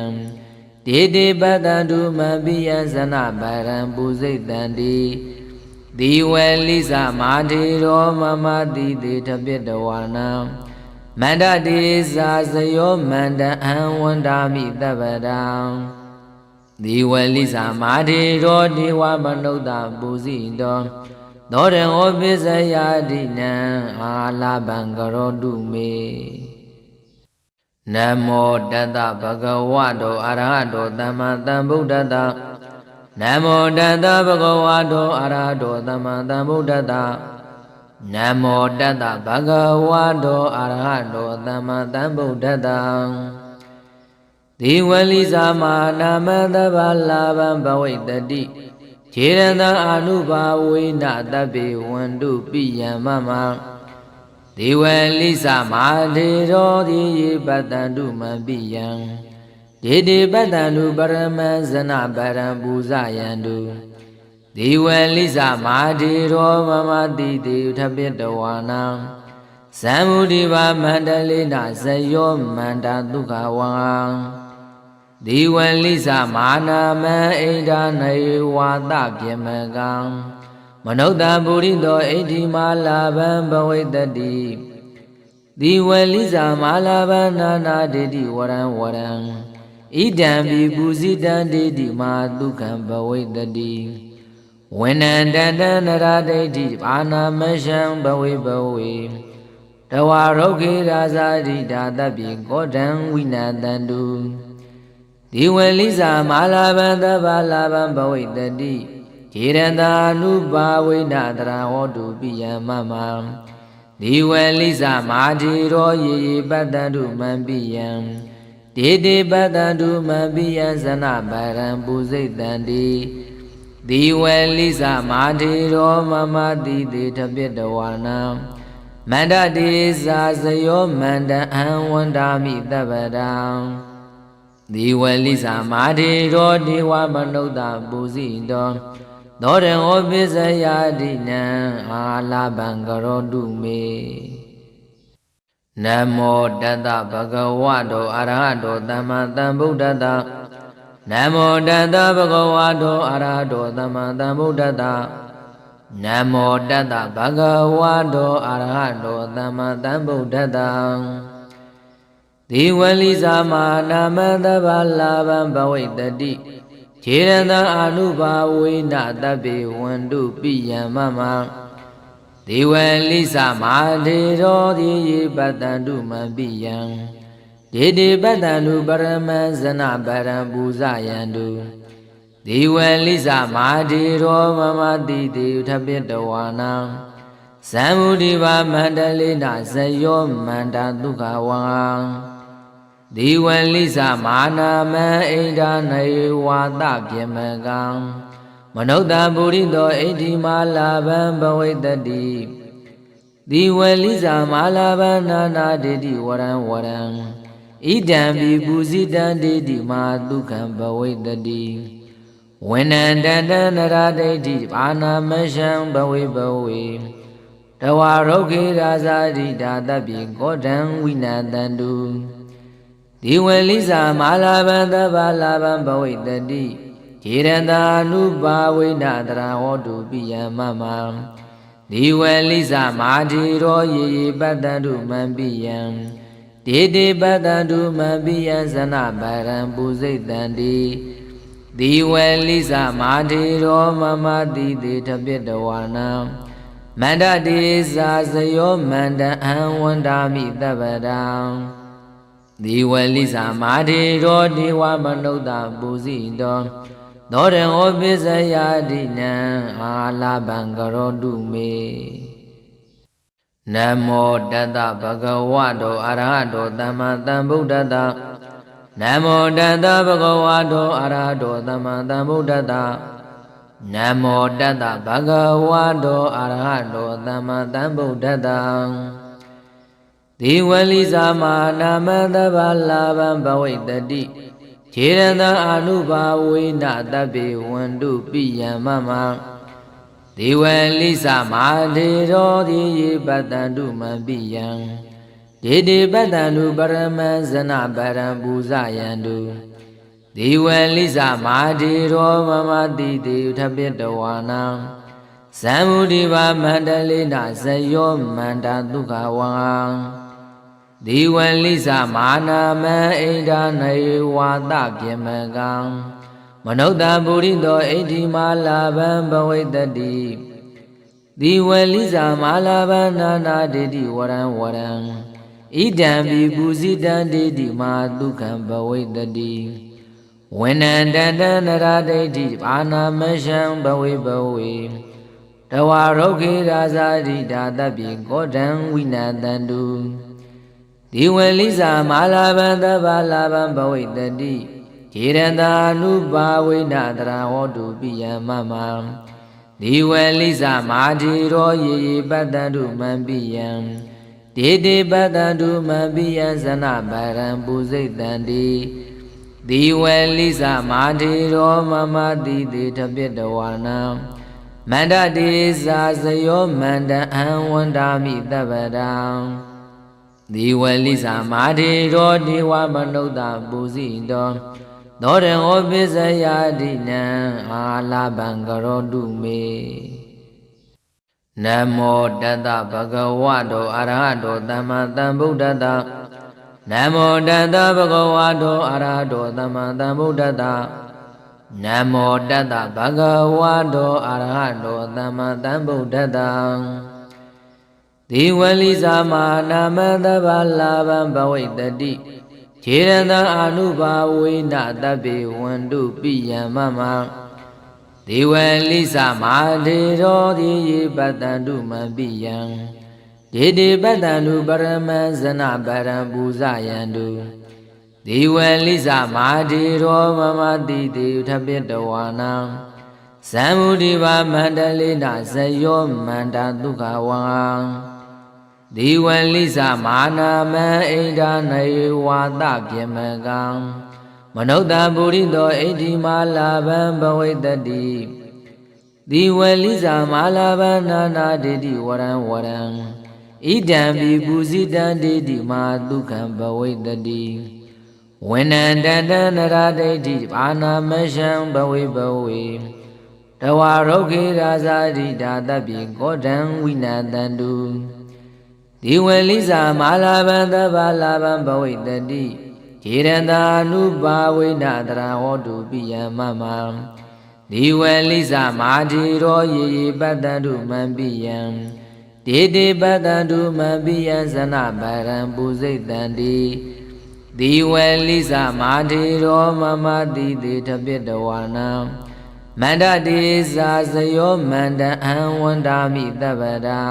ဒေတိပတ္တန္တုမံပိယံဇနဗရံပုစိတ်တံတိဒီဝလိဇာမာတိရောမမတိတေထပိတဝါနံမန္တတိသာစယောမန္တအံဝန္တာမိတပ္ပတံဒီဝလိဇာမာတိရောဒေဝမနုဿပုစိတောသောရဟောပိစယာတိနံအာလဘံကရောတုမေနမောတတဗဂဝတောအရဟတောသမ္မာသမ္ဗုဒ္ဓတ္တနမောတတဗဂဝတောအရဟတောသမ္မာသမ္ဗုဒ္ဓတ္တနမောတတဗဂဝတောအရဟတောသမ္မာသမ္ဗုဒ္ဓတ္တဒီဝလိဇာမာနာမတဗ္ဗလာဘံဘဝိတတိခြေရန်သာအာနုဘာဝိနတဗ္ဗေဝန္တုပိယမမ ဒေဝလိစမာဒေရောတိယေပတ္တန္တုမပိယံဒေတိပတ္တန္တုပရမဇနပရံပူဇယန္တုဒေဝလိစမာဒေရောမမတိတေထပိတဝါနံသံမုဒိဗမန္တလေနဇယောမန္တဒုက္ခဝံဒေဝလိစမာနာမံဣဒာနေဝါတပြမကံမနုဿပုရိသောဣဋ္ဌိမာလာဘံဘဝိတ္တိဒီဝလိဇာမာလာဘနာနာဒေတိဝရံဝရံဣဒံပိပူဇိတံဒေတိမာဒုက္ခံဘဝိတ္တိဝိနန္တတနရဒိဋ္ဌိဘာနာမရှံဘဝိဘဝေတဝါရုခေရာဇာတိဒါတပိကောတံဝိနတန္တုဒီဝလိဇာမာလာဘံသဗ္ဗလာဘံဘဝိတ္တိခြေရတာနုပါဝိနတရာဟောတုပိယမမဒီဝလိဇာမာတိရောယေယေပတ္တန္တုမံပိယံဒေတိပတ္တန္တုမံပိယံဇနဗရံပူဇိတံတိဒီဝလိဇာမာတိရောမမတိတေထပိတဝါနံမန္တတိဇာဇယောမန္တအံဝန္တာမိတပ္ပတံဒီဝလိဇာမာတိရောဒေဝမနုဿပူဇိတောသောရံဩပိစယာတိနံအာလာဘံကရောတုမေနမောတတဗဂဝတောအရဟတောသမ္မာသမ္ဗုဒ္ဓတနမောတတဗဂဝတောအရဟတောသမ္မာသမ္ဗုဒ္ဓတနမောတတဗဂဝတောအရဟတောသမ္မာသမ္ဗုဒ္ဓတဒီဝလိဇာမာနာမသဗ္ဗလာဘံဘဝိတ္တိခြေရတံအာနုဘာဝိနတဗ္ဗေဝန္တုပိယမမဒေဝလိစမာဒေရောတိယေပတ္တန္တုမံပိယံဒေတိပတ္တန္တုပရမဇနပရံပူဇယန္တုဒေဝလိစမာဒေရောမမတိတေထပိတဝါနံသံမုဒိဗမန္တလေနဇယောမန္တဒုက္ခဝံဒီဝလိဇာမာနာမံဣဒာနေဝါတပြမကံမနုဿပုရိသောဣဋ္ဌိမာလာဘံဘဝိတ္တိဒီဝလိဇာမာလာဘနာနာဒေတိဝရံဝရံဣဒံပိပူဇိတံဒေတိမာဒုက္ခံဘဝိတ္တိဝိနန္တတနရဒိဋ္ဌိဘာနာမရှံဘဝိဘဝေတဝါရုခေရာဇာတိဒါတပိကောတံဝိနတန္တုဒီဝလိဇာမာလာဘံသဗ္ဗလာဘံဘဝိတ္တိခြေရတာနုပါဝိနတရာဟောတုပိယမမဒီဝလိဇာမာတိရောယေယေပတ္တန္တုမံပိယံဒေတိပတ္တန္တုမံပိယံဇနဗရံပူဇိတံတိဒီဝလိဇာမာတိရောမမတိတေထပိတဝါနံမန္တတိဇာဇယောမန္တအံဝန္တာမိတပ္ပတံဒီဝလိဇာမာတိရောဒေဝမနုဿပူဇိတောသောရံဩပိစယာတိနံအာလာဘံကရောတုမေနမောတတဗဂဝတောအရဟတောသမ္မာသမ္ဗုဒ္ဓတနမောတတဗဂဝတောအရဟတောသမ္မာသမ္ဗုဒ္ဓတနမောတတဗဂဝတောအရဟတောသမ္မာသမ္ဗုဒ္ဓတဒီဝလိဇာမာနာမသဗ္ဗလာဘံဘဝိတ္တိခြေရတံအာနုဘာဝိနတဗ္ဗေဝန္တုပိယမမဒီဝလိဇာမာဒေရောတိယေပတ္တန္တုမံပိယံဒေတိပတ္တန္တုပရမဇနပရံပူဇယန္တုဒီဝလိဇာမာဒေရောမမတိတေထပိတဝါနံသံမုဒိဗမန္တလေနဇယောမန္တဒုက္ခဝံဒီဝလိဇာမာနာမံဣဒာနေဝါတပြမကံမနုဿပုရိသောဣဋ္ဌိမာလာဘံဘဝိတ္တိဒီဝလိဇာမာလာဘနာနာဒေတိဝရံဝရံဣဒံပိပူဇိတံဒေတိမာဒုက္ခံဘဝိတ္တိဝိနန္တတနရဒိဋ္ဌိဘာနာမရှံဘဝိဘဝေတဝါရုခေရာဇာတိဒါတပိကောတံဝိနတန္တုဒီဝလိဇာမာလာဘံသဗ္ဗလာဘံဘဝိတ္တိခြေရတာနုပါဝိနတရာဟောတုပိယမမဒီဝလိဇာမာတိရောယေယေပတ္တန္တုမံပိယံ တေတေပတ္တတုမပိယဇနဗရံပုစိတ်တံတိဒီဝေလိစမာတိရောမမတိတေထပိတဝါနံမန္တတိသာစယောမန္တအံဝန္တာမိတပ္ပတံဒီဝေလိစမာတိရောဒေဝမနုဿပုစိတောသောရဟောပိစယာတိနံအာလဘံကရောတုမေနမောတတဗဂဝတောအရဟတောသမ္မာသမ္ဗုဒ္ဓတ္တနမောတတဗဂဝတောအရဟတောသမ္မာသမ္ဗုဒ္ဓတ္တနမောတတဗဂဝတောအရဟတောသမ္မာသမ္ဗုဒ္ဓတ္တဒီဝလိဇာမာနာမတဗ္ဗလာဘံဘဝိတတိခြေရတံအာနုဘာဝိနတဗ္ဗေဝန္တုပိယမမဒီဝလိဇာမာဒေရောဒီယေပတ္တန္တုမပိယံဒေတိပတ္တန္တုပရမဇနပရံပူဇယန္တုဒီဝလိဇာမာဒေရောမမတိတေထပိတဝါနံသံမုဒိဘာမန္တလေနဇယောမန္တဒုက္ခဝံဒီဝလိဇာမာနာမံဣဒာနေဝါသပြမကံမနုဿပုရိသောဣတိမာလာဘံဘဝိတတိဒီဝလိဇာမာလာဘံနာနာဒေတိဝရံဝရံဣဒံပိပုဇိတံဒေတိမာဒုက္ခံဘဝိတတိဝိနန္တတနရဒိဋ္ဌိဘာနာမရှံဘဝိဘဝေတဝါရုခေရာဇာတိဒါတပိကောဒံဝိနတန္တုဒီဝလိဇာမာလာဘံသဗ္ဗလာဘံဘဝိတတိခြေရတာနုဘာဝိနတရာဟောတုပိယမမဒီဝလိဇာမာတိရောယေယေပတ္တတုမံပိယံတေတေပတ္တတုမံပိယံဇနဗရံပုစိတ်တံတိဒီဝလိဇာမာတိရောမမတိတေထပိတဝါနံမန္တတိသာစယောမန္တအံဝန္တာမိတပ္ပတံ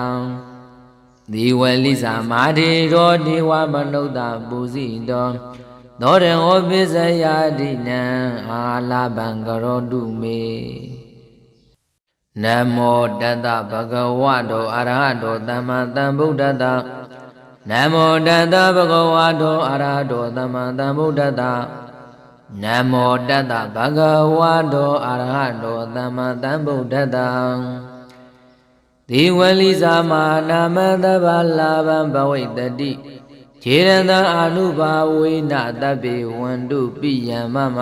ဒီဝလိဇာမာတိရောဒေဝမနုဿပုစိတောသောရဟောပိစယာတိနံအာလဘံကရောတုမေနမောတတဗဂဝတောအရဟတောသမ္မာသမ္ဗုဒ္ဓတ္တနမောတတဗဂဝတောအရဟတောသမ္မာသမ္ဗုဒ္ဓတ္တနမောတတဗဂဝတောအရဟတောသမ္မာသမ္ဗုဒ္ဓတ္တဒီဝလိဇာမာနာမတဗ္ဗလာဘံဘဝိတတိခြေရတံအာနုဘာဝိနတဗ္ဗေဝန္တုပိယမမ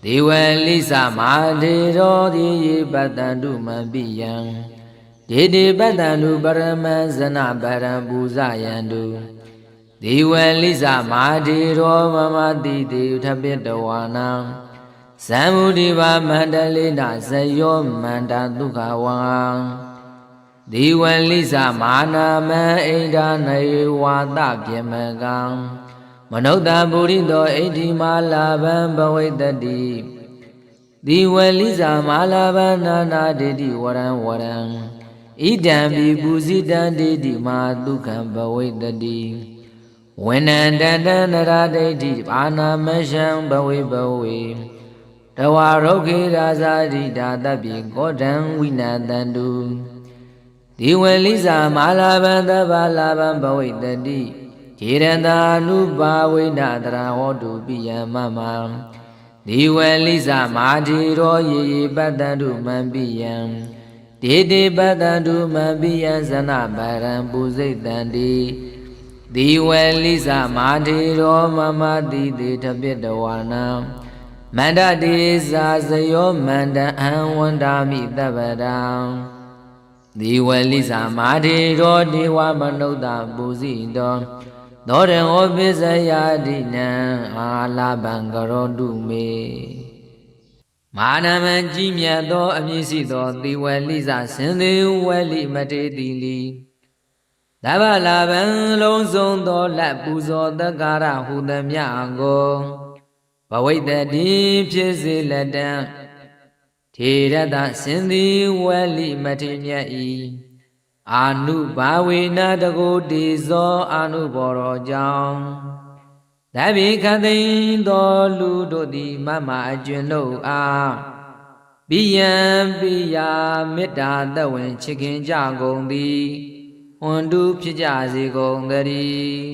ဒီဝလိဇာမာဒေရောဒီယေပတ္တန္တုမပိယံဒေတိပတ္တန္တုပရမဇနပရံပူဇယန္တုဒီဝလိဇာမာဒေရောမမတိတေထပိတဝါနံသံမုဒိဘာမန္တလေနဇယောမန္တဒုက္ခဝံဒီဝလိဇာမာနာမံဣဒာနေဝါသပြမကံမနုဿပုရိသောဣတိမာလာဘံဘဝိတတိဒီဝလိဇာမာလာဘံနာနာဒေတိဝရံဝရံဣဒံပိပုဇိတံဒေတိမာဒုက္ခံဘဝိတတိဝိနန္တတနရဒိဋ္ဌိဘာနာမရှံဘဝိဘဝေတဝါရုခေရာဇာတိဒါတပိကောဒံဝိနတန္တုဒီဝလိဇာမာလာဘံသဗ္ဗလာဘံဘဝိတတိခြေရတာနုဘာဝိနတရာဟောတုပိယမမဒီဝလိဇာမာတိရောယေယေပတ္တန္တုမံပိယံဒေတိပတ္တန္တုမံပိယံဇနဗရံပုစိတ်တံတိဒီဝလိဇာမာတိရောမမတိတေထပိတဝါနံမန္တတိသာစယောမန္တအံဝန္တာမိတပ္ပတံဒီဝလိဇာမာတိရောဒေဝမနုဿပုစိတောသောရဟောပိစယာတိနံအာလဘံကရောတုမေမာနမံကြီးမြတ်သောအမည်ရှိသောဒီဝလိဇာစင်သေးဝလိမတေတိလီသဗ္ဗလာဘံလုံးစုံသောလက်ပူဇော်သက္ကာရဟူသမျှကိုဘဝိတတိဖြစ်စေလက်တံထေရတစင်သည်ဝလိမထေမြတ်ဤအာနုဘာဝေနတကုတေဇောအာနုဘောရောကြောင့်သဗ္ဗေခသိင်သောလူတို့သည်မမအကျွန်းတို့အားပိယံပိယာမေတ္တာတဝံချစ်ခင်ကြကုန်သည် ဝန္တုဖြစ်ကြစေကုန်သတည်း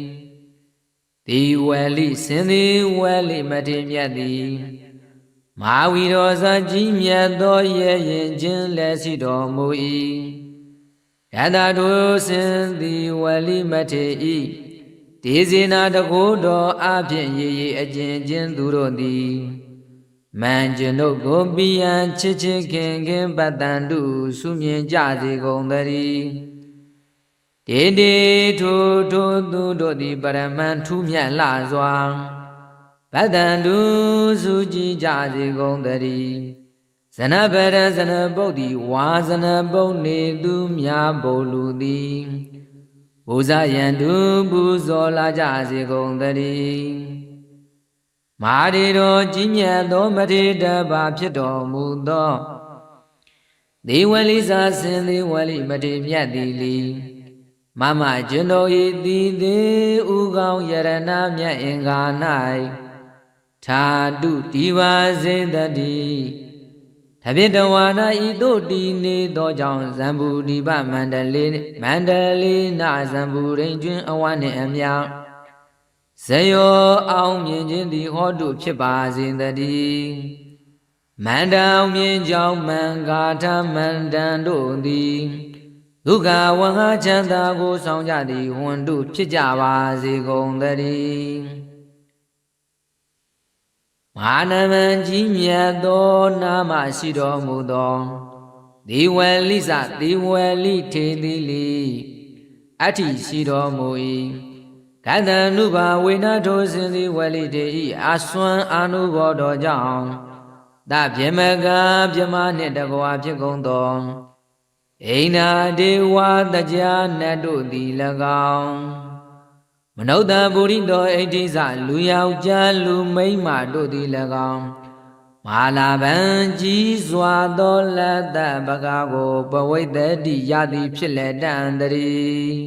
ဒီဝဲလိစင်သည်ဝဲလိမထေမြတ်သည်မဟာဝီရောဇာကြီးမြတ်သောရဲ့ရင်ချင်းလက်ရှိတော်မူ၏ယထာတို့စင်သည်ဝဲလိမထေဤဒေဇေနာတကိုးတော်အဖြင့်ရေရေအကျဉ်ချင်းသူတို့သည်မန်ကျွန်ုပ်ကိုပိယံချစ်ချစ်ခင်ခင်ပတ္တန္တုဆုမြင်ကြစေကုန်သတည်းဒေဒေထိုထိုသူတို့သည်ပရမန်ထူးမြတ်လှစွာပတ္တန္တုဆုကြည်ကြစေကုန်သတည်းဇနဗရဇနပုတ်သည်ဝါဇနပုတ်နေသူများဘုလူသည်ဘုဇယံတုပူဇော်လာကြစေကုန်သတည်းမဟာဒီတော်ကြီးမြတ်သောမထေရဘာဖြစ်တော်မူသောဒေဝလိစာစင်ဒေဝလိမထေမြတ်သည်လီမမကျွန်တော်ဤသည်သေးဥကောင်းယရဏမြတ်အင်္ဂါ၌သာတုဒီပါစေတည်းတပိတဝါနာဤတို့တည်နေသောကြောင့်ဇံဘူဒီပမန္တလေးနာဇံဘူရိန်ကျွန်းအဝနှင့်အမြဇယောအောင်မြင်ခြင်းသည်ဟောတုဖြစ်ပါစေတည်းမန္တအောင်မြင်ကြောင့်မံဂါထမန္တန်တို့သည်ဒုက္ခဝဟချမ်းသာကိုဆောင်ကြသည်ဝန္တုဖြစ်ကြပါစေကုန်သတည်းမဟာနမံကြီးမြတ်သောနာမရှိတော်မူသောဒေဝလိစဒေဝလိထေတိလီအဋ္ဌိရှိတော်မူ၏ကတံနုဘာဝေနထိုစင်သည်ဝလိတေဤအစွမ်းအာနုဘောတော်ကြောင့်တဗြမကဗြမနှင့်တကွာဖြစ်ကုန်သောအိနာဒေဝတကြာနတ်တို့သည်၎င်းမနုဿဗုရိတောအိဋ္ဌိစလူယောက်ျားလူမိန်းမတို့သည်၎င်းမာလာဗံကြီးစွာသောလက်တပကားကိုပဝိတ္တိရသည်ဖြစ်လက်တန်တည်း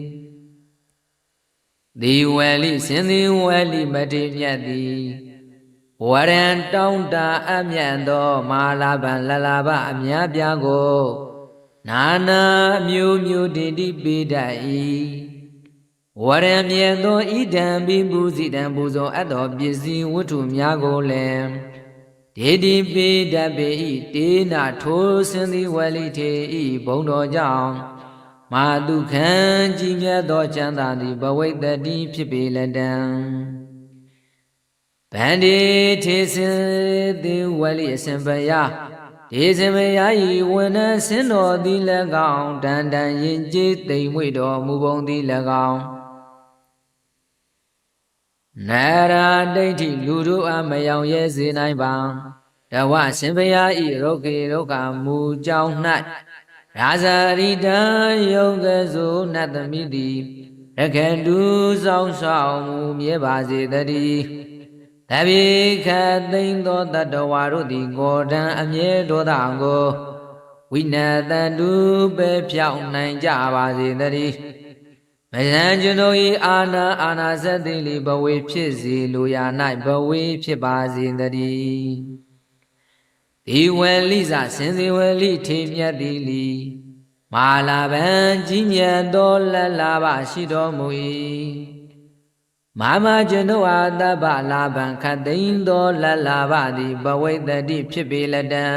ဒီဝဲလိစင်သည်ဝဲလိမထေမြတ်သည်ဝရံတောင်းတာအမြတ်သောမာလာဗံလလာဘအမြတ်ပြားကိုနာနာမျိုးမျိုးတည်တည်ပေးတတ်၏ဝရံမြတ်သောဣဒံပိပူဇိတံပူဇော်အပ်သောပစ္စည်းဝတ္ထုများကိုလည်းဒေတိပိတတ်ပေ၏တေနာထိုစင်သည်ဝလိထေ၏ဘုံတော်ကြောင့်မာတုခံကြီးမြတ်သောချမ်းသာသည်ဘဝိတ္တိဖြစ်ပေလက်တံဗန္ဒီထေစင်သည်ဝလိအစဉ်ပယဒေဇမယဤဝဏ္ဏဆင်းတော်သည်၎င်းတန်တန်ရင်ကျေးသိမ်မွေ့တော်မူပုံသည်၎င်းနာရာဒိဋ္ဌိလူတို့အားမယောင်ရဲစေနိုင်ပါတဝရှင်ဘုရားဤရုက္ခေရုက္ခမူကြောင်း၌ရာဇရိတံယုံကစုနတ်သမီးသည်ရခတုဆောင်ဆောင်မူမြဲပါစေတည်းတပိခသိမ့်သောတတဝါတို့သည်ကိုယ်တံအမြဲဒေါသကိုဝိနတံတုပဲဖြောင်းနိုင်ကြပါစေတည်းမယံကျွန်ုပ်၏အာနာစက်သိလီဘဝေဖြစ်စေလိုရာ၌ဘဝေဖြစ်ပါစေတည်းဒီဝဲလိစစင်စီဝဲလိထေမြတ်သည်လီမာလာဗံကြီးမြတ်သောလက်လာဘရှိတော်မူ၏မာမကျွန်ုပ်အားတပ္ပလာဗံခတ်သိမ်းသောလက်လာဘသည်ဘဝိတ္တိဖြစ်ပေလက်တံ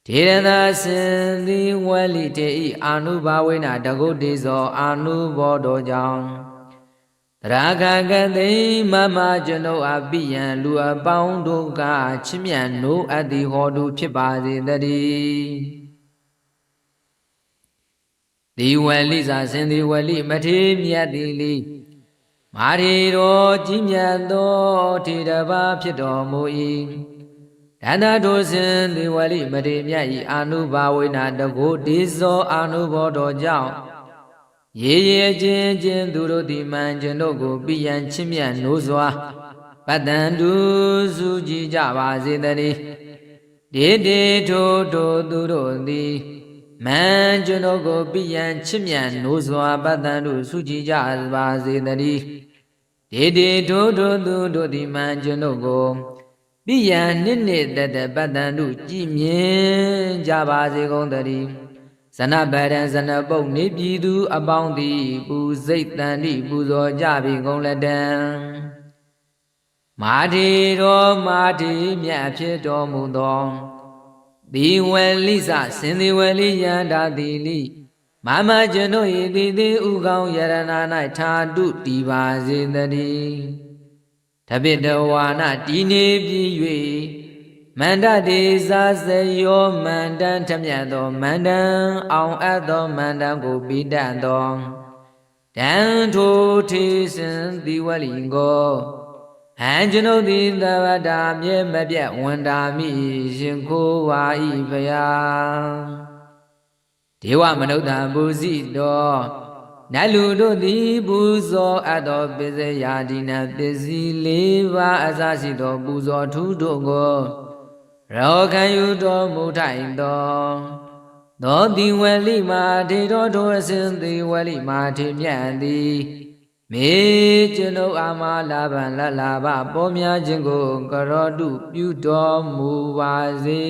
ဒေရနာစင်သည်ဝဲလိတေဤအာနုဘာဝိနာတကုတ်တေဇောအာနုဘောတော်ကြောင့်တရာခကသိမမကျွန်ုပ်အပိယံလူအပေါင်းတို့ကချစ်မြတ်နိုးအပ်သည်ဟောတုဖြစ်ပါစေတည်းဒီဝဲလိစာစင်သည်ဝဲလိမထေမြတ်သည်လီမာရီတော်ကြီးမြတ်သောထေရဘာဖြစ်တော်မူ၏ဒန္တာတို့စင်ဒီဝလိမထေမြတ်ဤအာနုဘာဝိနာတကုတေဇောအာနုဘောတော်ကြောင့်ရေရေချင်းသူတို့သည်မှန်ကျွန်တို့ကိုပိယံချစ်မြတ်နိုးစွာပတ္တန္တုစုကြည်ကြပါစေတည်းဒေတေထိုသူတို့သည်မှန်ကျွန်တို့ကိုပိယံချစ်မြတ်နိုးစွာပတ္တန္တုစုကြည်ကြပါစေတည်းဒေတေထိုသူတို့သည်မှန်ကျွန်တို့ကိုပိယံနှစ်နှစ်တတပတ္တန္တုကြည်မြင်ကြပါစေကုန်တည်း ဇနဗရံဇနပုတ်နေပြည်သူအပေါင်းသည်ပူစိတ်တန်တိပူဇော်ကြပြီကုန်လက်တံမာထေရောမာထေမြတ်ဖြစ်တော်မူသောဒီဝလိစစင်ဒီဝလိယန္တာတိလိမမကျွန်တို့၏တိတိဥကောင်းယရဏ၌ထာတုတီပါစေတည်းတပိတဝါနတီနေပြီး၍မန္တတေသာစယောမန္တံထမြတ်သောမန္တံအောင်အပ်သောမန္တံကိုပိတတ်သောတံထိုထေစံဒီဝလိကိုဟံကျွန်ုပ်သည်သဗ္ဗတာမြဲမပြတ်ဝန်တာမိရှင်ခိုးဝါဤဖယားဒေဝမနုဿံပူဇိတောနတ်လူတို့သည်ပူဇော်အပ်သောပစ္စယဒီနပစ္စည်း၄ပါးအစရှိသောပူဇော်ထူးတို့ကိုရောခံယူတော်မူထိုင်သောတိဝလိမာထေတော်ထိုအစဉ်တိဝလိမာထေမြတ်သည်မေကျွန်ုပ်အာမလာဗံလလာဘပေါ်များခြင်းကိုကရောတုပြုတော်မူပါစေ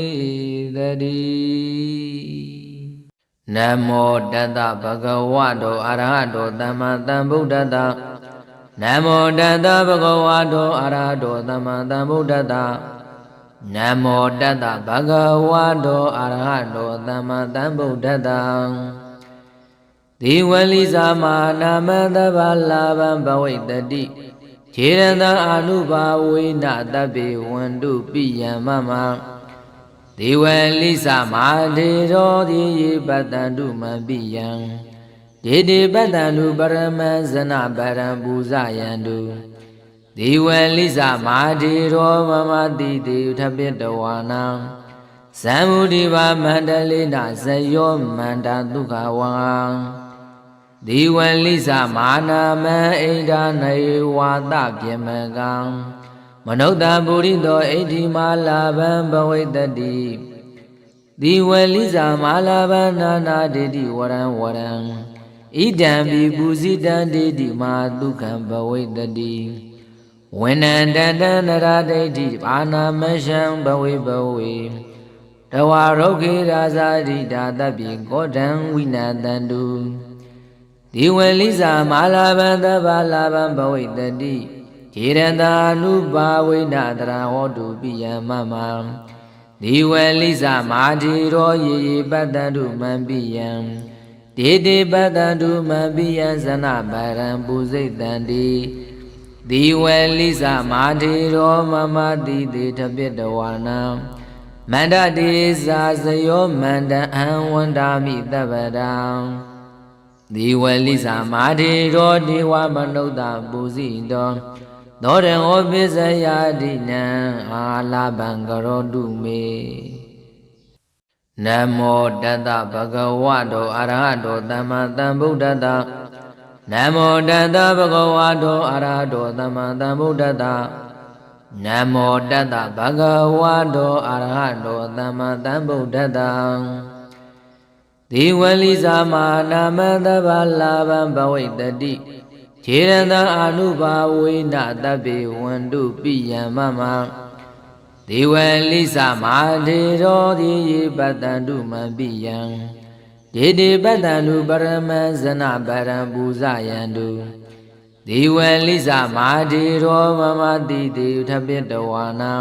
တည်းနမောတတ္တဗဂဝတောအရဟတောသမ္မာသမ္ဗုဒ္ဓတ္တနမောတတ္တဗဂဝတောအရဟတောသမ္မာသမ္ဗုဒ္ဓတ္တနမောတတ္တဗဂဝတောအရဟတောသမ္မာသမ္ဗုဒ္ဓတ္တဒီဝလိစာမာနာမတဗ္ဗလာဗံဘဝိတ္တိခြေရတံအာနုဘာဝေနတဗ္ဗေဝန္တုပိယမမဒီဝလိစာမာဒေရောတိယေပတ္တန္တုမပိယံဒေတိပတ္တန္တုပရမဇနပရံပူဇယန္တုဒီဝလိစာမာဒေရောမမတိတေထပိတဝါနံသံမုဒိဘာမန္တလေနဇယောမန္တဒုက္ခဝံဒီဝလိစာမာနာမံဣဒာနေဝါတပြေမကံမနုဿပုရိသောဣတိမာလာဗံဘဝိတ္တိဒီဝလိစာမာလာဗံနာနာဒေတိဝရံဝရံဣဒံပိပူဇိတံဒေတိမာဒုက္ခံဘဝိတ္တိဝိနန္တတံနရဒိဋ္ဌိအာနာမရှံဘဝေဘဝေတဝါရုခေရာဇာတိတာတပိကောတံဝိနတန္တုဒီဝလိစာမာလာဗံသဗ္ဗလာဗံဘဝိတ္တိခြေရတံအနုဘာဝိနတရာဟောတုပိယမမဒီဝလိစာမာတိရောယေယေပတ္တန္တုမံပိယံဒေတိပတ္တန္တုမံပိယံဇနဗရံပူဇိတံတိဒီဝလိစာမာတိရောမမတိတေထပိတဝါနံမန္တတိသာစယောမန္တအံဝန္တာမိတဗ္ဗတံဒီဝလိစာမာတိရောဒေဝမနုဿပူဇိတောသောရံဩပိစယတိနံအာလာဘံကရောတုမေနမောတတ္တဗဂဝတောအရဟတောသမ္မာသမ္ဗုဒ္ဓတ္တနမောတတ္တဗဂဝတောအရဟတောသမ္မာသမ္ဗုဒ္ဓတ္တနမောတတ္တဗဂဝတောအရဟတောသမ္မာသမ္ဗုဒ္ဓတ္တဒီဝလိစာမာနာမတဗ္ဗလာဗံဘဝိတ္တိခြေရတံအာနုဘာဝေနတဗ္ဗေဝန္တုပိယမမဒီဝလိစာမာဒေရောတိယေပတ္တန္တုမပိယံဒေတိပတ္တန္တုပရမဇနပရံပူဇယန္တုဒီဝလိစာမာဒေရောမမတိတေထပိတဝါနံ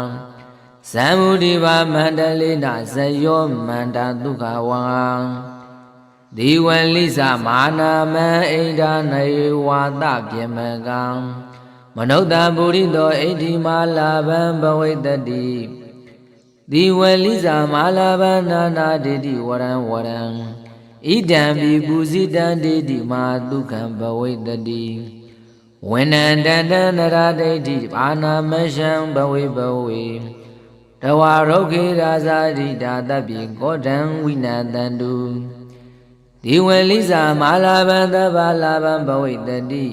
သံမုဒိဘာမန္တလေနဇယောမန္တဒုက္ခဝံဒီဝလိစာမာနာမံဣဒာနေဝါတပြေမကံမနုဿပုရိသောဣတိမာလာဗံဘဝိတ္တိဒီဝလိစာမာလာဗံနာနာဒေတိဝရံဝရံဣဒံပိပူဇိတံဒေတိမာဒုက္ခံဘဝိတ္တိဝိနန္တတံနရဒိဋ္ဌိအာနာမရှံဘဝေဘဝေတဝါရုခေရာဇာတိတာတပိကောတံဝိနတန္တုဒီဝလိစာမာလာဗံသဗ္ဗလာဗံဘဝိတ္တိ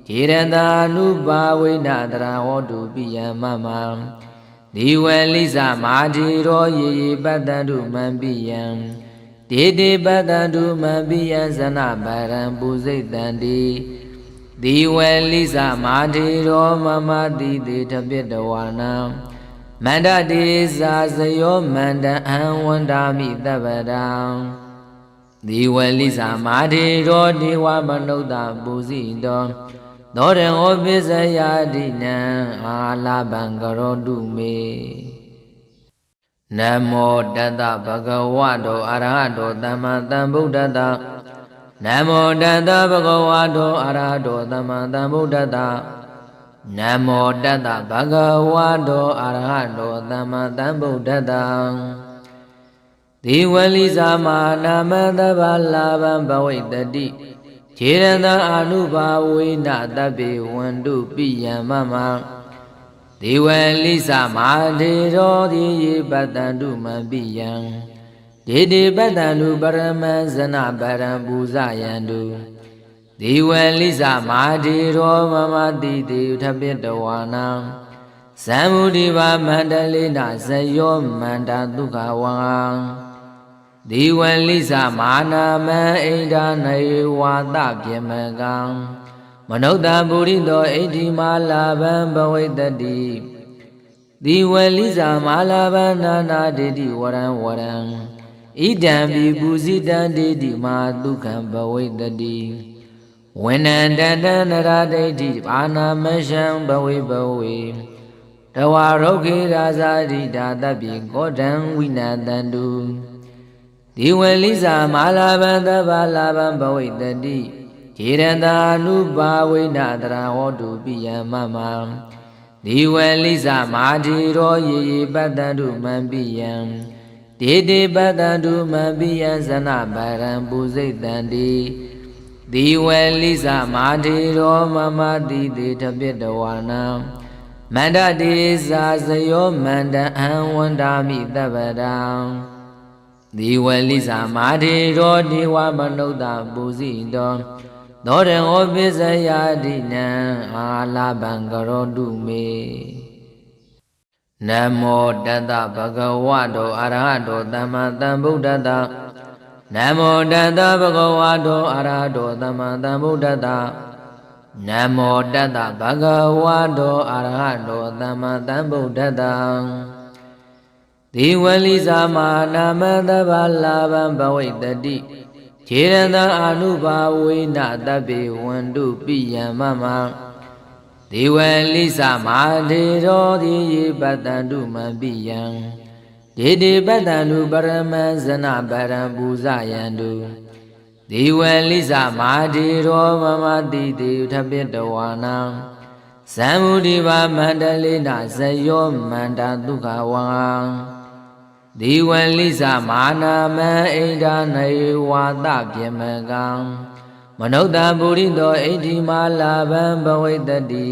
ခြေရတံအနုဘာဝေနတရာဟောတုပိယမမဒီဝလိစာမာတိရောယေယေပတ္တန္တုမံပိယံဒေတိပတ္တန္တုမံပိယံဇနဗရံပူဇိတံတိဒီဝလိစာမာတိရောမမတိတေထပိတဝါနံမန္တတိသာစယောမန္တအံဝန္တာမိတဗ္ဗတံ ဒီဝလိစာမာတိရောဒေဝမနုဿပုစီတောသောရဟောပိစယာတိနံအာလာဘံကရောတုမေနမောတတဗုဒ္ဓဝါတောအရဟတောသမ္မာသမ္ဗုဒ္ဓတနမောတတဗုဒ္ဓဝါတောအရဟတောသမ္မာသမ္ဗုဒ္ဓတနမောတတဗုဒ္ဓဝါတောအရဟတောသမ္မာသမ္ဗုဒ္ဓတဒီဝလိစာမာနာမတဗ္ဗလာဘံဘဝိတတိခြေရတံအာနုဘာဝေနတဗ္ဗေဝန္တုပိယမမဒီဝလိစာမာဒေရောတိယေပတ္တန္တုမပိယံဒေတိပတ္တန္တုပရမဇနပရံပူဇယန္တုဒီဝလိစာမာဒေရောမမတိတေထပိတဝါနံသံမုဒိဘာမန္တလေနဇယောမန္တဒုက္ခဝံဒီဝလိစာမာနာမံဣဒာနေဝါတပြေမကံမနုဿပုရိသောဣတိမာလာဘံဘဝိတတိဒီဝလိစာမာလာဘံနာနာဒေတိဝရံဝရံဣဒံပိပူဇိတံဒေတိမာဒုက္ခံဘဝိတတိဝိနန္တတံနရဒိဋ္ဌိဘာနာမရှံဘဝိဘဝေတဝါရုခေရာဇာတိတာတပိကောတံဝိနတန္တုဒီဝလိစာမာလာဘံသဗ္ဗလာဘံဘဝိတတိခြေရတံအနုဘာဝိနတရာဟောတုပိယမမဒီဝလိစာမာတိရောယေယေပတ္တန္တုမံပိယံဒေတိပတ္တန္တုမံပိယံဇနဗရံပူဇိတံတိဒီဝလိစာမာတိရောမမတိတေထပိတဝါနံမန္တတိစာဇယောမန္တအံဝန္တာမိတဗ္ဗတံဒီဝလိစာမာတိရောဒေဝမနုဿပုစီတောသောရဟောပိစယာတိနံအာလာဘံကရောတုမေနမောတတဗုဒ္ဓဝါတောအရဟတောသမ္မာသမ္ဗုဒ္ဓတနမောတတဗုဒ္ဓဝါတောအရဟတောသမ္မာသမ္ဗုဒ္ဓတနမောတတဗုဒ္ဓဝါတောအရဟတောသမ္မာသမ္ဗုဒ္ဓတဒီဝလိစာမာနာမတဗ္ဗလာဘံဘဝိတတိခြေရတံအာနုဘာဝေနတဗ္ဗေဝန္တုပိယမမဒီဝလိစာမာဒေရောတိယေပတ္တန္တုမပိယံဒေတိပတ္တန္တုပရမဇနပရံပူဇယန္တုဒီဝလိစာမာဒေရောမမတိတေထပိတဝါနံသံမုဒိဘာမန္တလေနဇယောမန္တဒုက္ခဝံဒီဝလိစာမာနာမံဣဒာနေဝါတပြေမကံမနုဿပုရိသောဣတိမာလာဘံဘဝိတတိ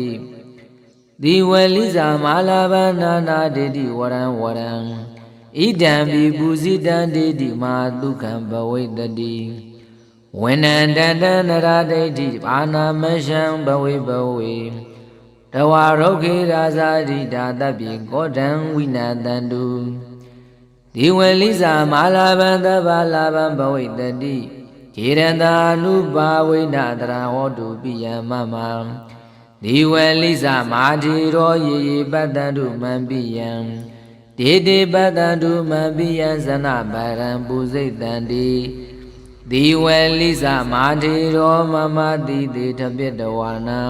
ဒီဝလိစာမာလာဘံနာနာဒေတိဝရံဝရံဣဒံပိပူဇိတံဒေတိမာဒုက္ခံဘဝိတတိဝိနန္တတံနရဒိဋ္ဌိဘာနာမရှံဘဝိဘဝေတဝါရုခေရာဇာတိတာတပိကောတံဝိနတန္တုဒီဝလိစာမာလာဘံသဗ္ဗလာဘံဘဝိတတိခြေရတံအနုဘာဝိနတရာဟောတုပိယမမဒီဝလိစာမာတိရောယေယေပတ္တန္တုမံပိယံဒေတိပတ္တန္တုမံပိယံဇနဗရံပူဇိတံတိဒီဝလိစာမာတိရောမမတိတေထပိတဝါနံ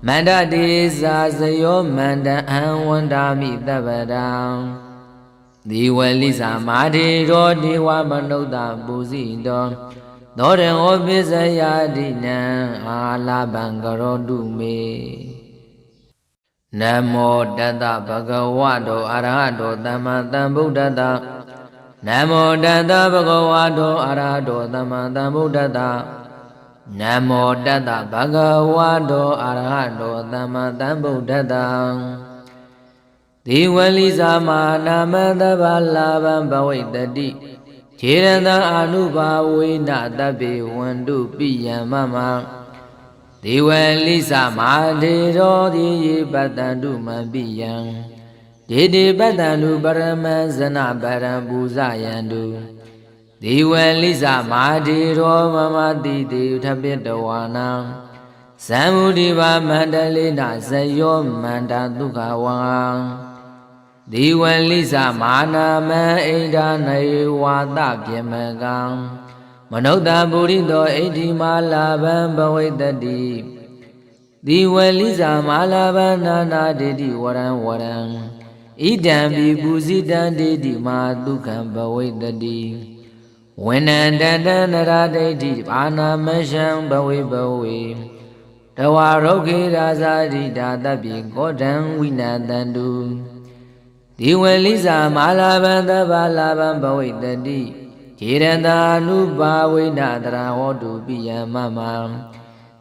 မန္တတိစာဇယောမန္တအံဝန္တာမိတဗ္ဗတံဒီဝလိစာမာတိရောဒေဝမနုဿပုစီတောသောရဟောပိစယာတိနံအာလာဘံကရောတုမေနမောတတဗုဒ္ဓဝါတောအရဟတောသမ္မာသမ္ဗုဒ္ဓတနမောတတဗုဒ္ဓဝါတောအရဟတောသမ္မာသမ္ဗုဒ္ဓတနမောတတဗုဒ္ဓဝါတောအရဟတောသမ္မာသမ္ဗုဒ္ဓတဒီဝလိစာမာနာမတဗ္ဗလာဘံဘဝိတတိခြေရတံအာနုဘာဝေနတဗ္ဗေဝန္တုပိယမမဒီဝလိစာမာဒေရောတိယေပတ္တန္တုမံပိယံဒေတိပတ္တန္တုပရမဇနပရံပူဇယန္တုဒီဝလိစာမာဒေရောမမတိတေထပိတဝါနံသံမုဒိဘာမန္တလေနဇယောမန္တဒုက္ခဝံဒီဝလိစာမာနာမံဣဒာနေဝါတပြေမကံမ မနုဿပုရိသောဣတိမာလာဘံဘဝိတ္တိဒီဝလိဇာမာလာဘနာနာဒေတိဝရံဝရံဣဒံပိပူဇိတံဒေတိမာဒုက္ခံဘဝိတ္တိဝိနန္တတံနရဒိဋ္ဌိဘာနာမရှံဘဝေဘဝေတဝါရုခေရာဇာတိဒါတပိကောတံဝိနာတန္တုဒီဝလိဇာမာလာဘံသဗ္ဗလာဘံဘဝိတတိခြေရန္တာနုပါဝိနတရာဟောတုပိယမမ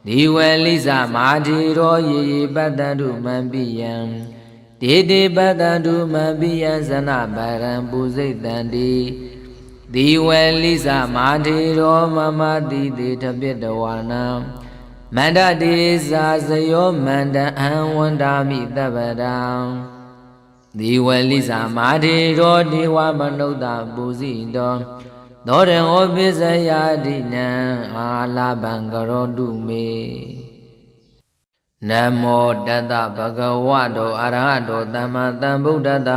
ဒီဝလိဇာမာတိရောယေယေပတ္တန္တုမံပိယံဒေတေပတ္တန္တုမံပိယံဇနဗရံပုစိတ်တံတိဒီဝလိဇာမာတိရောမမတိတေထပိတဝါနံမန္တတိဇာဇယောမန္တအံဝန္တာမိတပ္ပတံဒီဝလိဇာမာတိရောဒေဝမနုဿပုစီတောသောရံဩပိစယာတိနံအာလာဘံကရောတုမေနမောတတ္တဗဂဝတောအရဟတောသမ္မာသမ္ဗုဒ္ဓတ္တ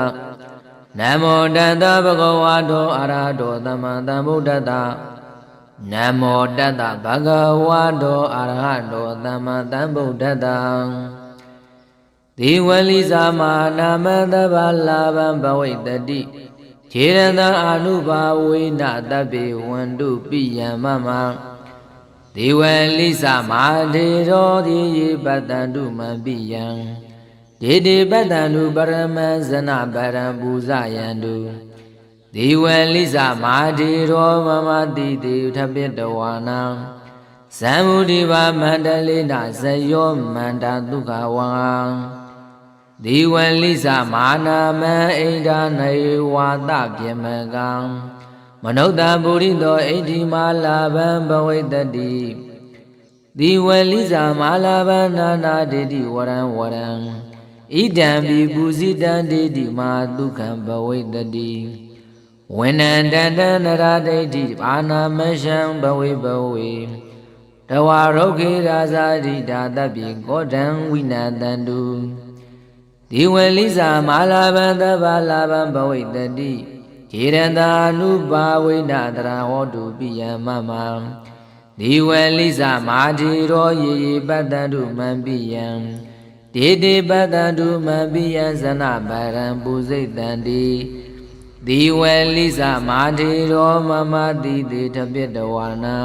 နမောတတ္တဗဂဝတောအရဟတောသမ္မာသမ္ဗုဒ္ဓတ္တနမောတတ္တဗဂဝတောအရဟတောသမ္မာသမ္ဗုဒ္ဓတ္တဒီဝလိဇာမာနာမသဗ္ဗလာဘံဘဝိတတိခြေရန္တာအာနုဘာဝေနတဗ္ဗေဝန္တုပိယမမဒီဝလိဇာမာဒေရောဒီယေပတ္တန္တုမံပိယံဒေတေပတ္တန္တုပရမံဇနဗရံပူဇယန္တုဒီဝလိဇာမာဒေရောမမတိတေထပိတဝါနံဇံမုဒိဘာမန္တလေနဇယောမန္တဒုက္ခဝံဒီဝလိဇာမာနာမံဣဒာနေဝါတပြေမကံမနုဿပုရိသောဣတိမာလာဘံဘဝိတတိဒီဝလိဇာမာလာဘနာနာဒေတိဝရံဝရံဣဒံပိပူဇိတံဒေတိမာဒုက္ခံဘဝိတတိဝိနန္တတံနရဒိဋ္ဌိဘာနာမရှံဘဝေဘဝေတဝါရုခေရာဇာတိဒါတပိကောတံဝိနာတန္တုဒီဝလိဇာမာလာဘံသဗ္ဗလာဘံဘဝိတတိခြေရန္တာနုပါဝိနတရာဟောတုပိယမမဒီဝလိဇာမာတိရောယေယေပတ္တန္တုမံပိယံဒေတေပတ္တန္တုမံပိယံဇနဗရံပုစိတ်တံတိဒီဝလိဇာမာတိရောမမတိတေထပိတဝါနံ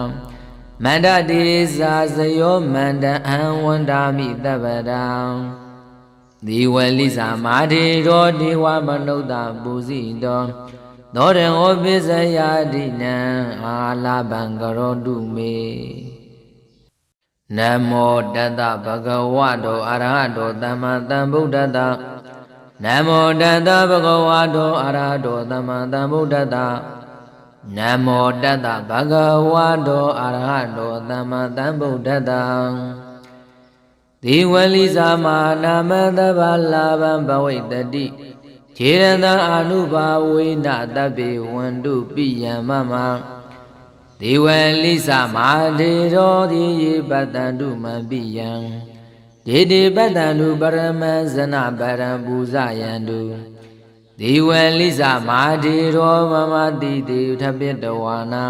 မန္တတိဇာဇယောမန္တအံဝန္တာမိတပ္ပတံဒီဝလိဇာမာတိရောဒေဝမနုဿပုစီတောသောရံဩပိစယာတိနံအာလာဘံကရောတုမေနမောတတ္တဗဂဝတောအရဟတောသမ္မာသမ္ဗုဒ္ဓတ္တနမောတတ္တဗဂဝတောအရဟတောသမ္မာသမ္ဗုဒ္ဓတ္တနမောတတ္တဗဂဝတောအရဟတောသမ္မာသမ္ဗုဒ္ဓတ္တဒီဝလိဇာမာနာမသဗ္ဗလာဘံဘဝိတတိခြေရန္တာအာနုဘာဝေနတဗ္ဗေဝန္တုပိယမမဒီဝလိဇာမာဒေရောဒီယေပတ္တန္တုမံပိယံဒေတေပတ္တန္တုပရမံဇနဗရံပူဇယန္တုဒီဝလိဇာမာဒေရောမမတိတေထပိတဝါနံ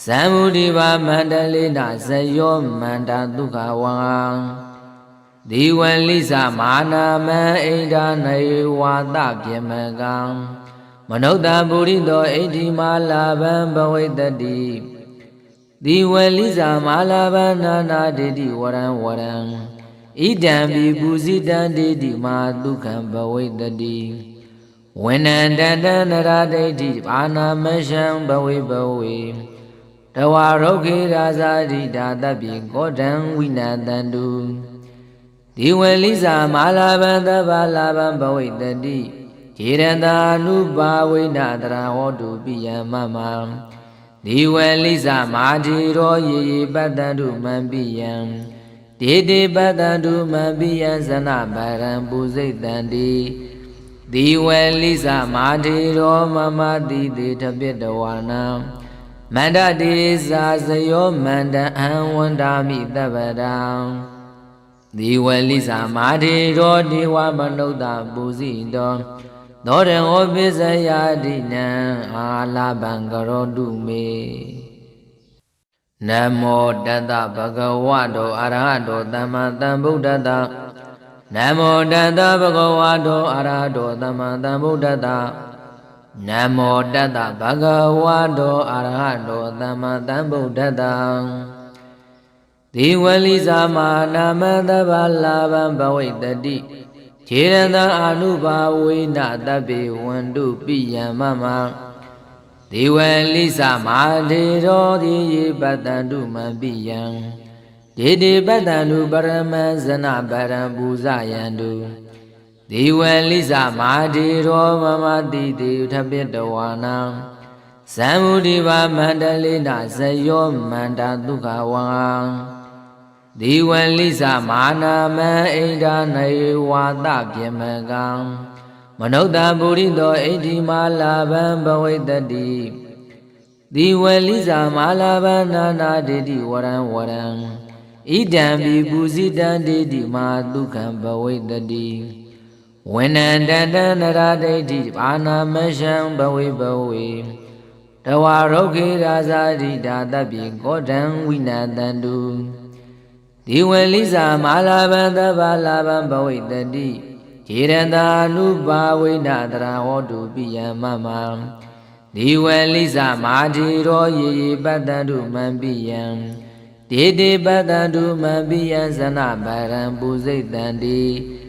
ဇံမုဒိဘာမန္တလေနဇယောမန္တဒုက္ခဝံဒီဝလိဇာမာနာမံဣဒာနေဝါတပြေမကံမနုဿပုရိသောဣတိမာလာဘံဘဝိတတိဒီဝလိဇာမာလာဘနာနာဒေတိဝရံဝရံဣဒံပိပူဇိတံဒေတိမာဒုက္ခံဘဝိတတိဝိနန္တတံနရဒိဋ္ဌိဘာနာမရှံဘဝေဘဝေတဝါရုခေရာဇာတိဒါတပိကောတံဝိနာတန္တုဒီဝလိဇာမာလာဘံသဗ္ဗလာဘံဘဝိတတိခြေရန္တာနုပါဝိနတရာဟောတုပိယမမဒီဝလိဇာမာတိရောယေယေပတ္တန္တုမံပိယံဒေတေပတ္တန္တုမံပိယံဇနဗရံပုစိတ်တံတိဒီဝလိဇာမာတိရောမမတိတေထပိတဝါနံမန္တတိဇာဇယောမန္တအံဝန္တာမိတပ္ပတံဒီဝလိဇာမာတိရောဒေဝမနုဿပုစီတောသောရံဩပိစယာတိနံအာလာဘံကရောတုမေ Namo Tata Bhagavato Arahato Dhamma Sambuddhassa Namo Tata Bhagavato Arahato Dhamma Sambuddhassa Namo Tata Bhagavato Arahato Dhamma Sambuddhassa Diwali Mana Madhavalabam Bhavitati Chiranda Anubhavina Tabi Vandu Piyamama Diwali Samadhiro Di Badandu Mabiyam Didi Badandu Paramazana Parambuzayandu Diwali Samadhiro Mamadi Tabitawana Samudiva Mandalina Sayo Mandadukawang Diwali Samana Maida Naiwata Pyamagang Manota Burido Edimalaban Bhavitati Diwali Samalabanana Didi Waran Idam Bibuzidan Didi Madukam Bhavitati Wenandana Didi Ana Masham Bhavi Tawaroki Razadi Dadabi Godan Winadandu Diwali Samalabanda Balaban Bhavitati Chiranda Nubhavina Dravadu Piyamama Diwali Samadhiro Ye Badandu Mambiyam Dede Badandu Mambiyam Sanabaram Buzitandi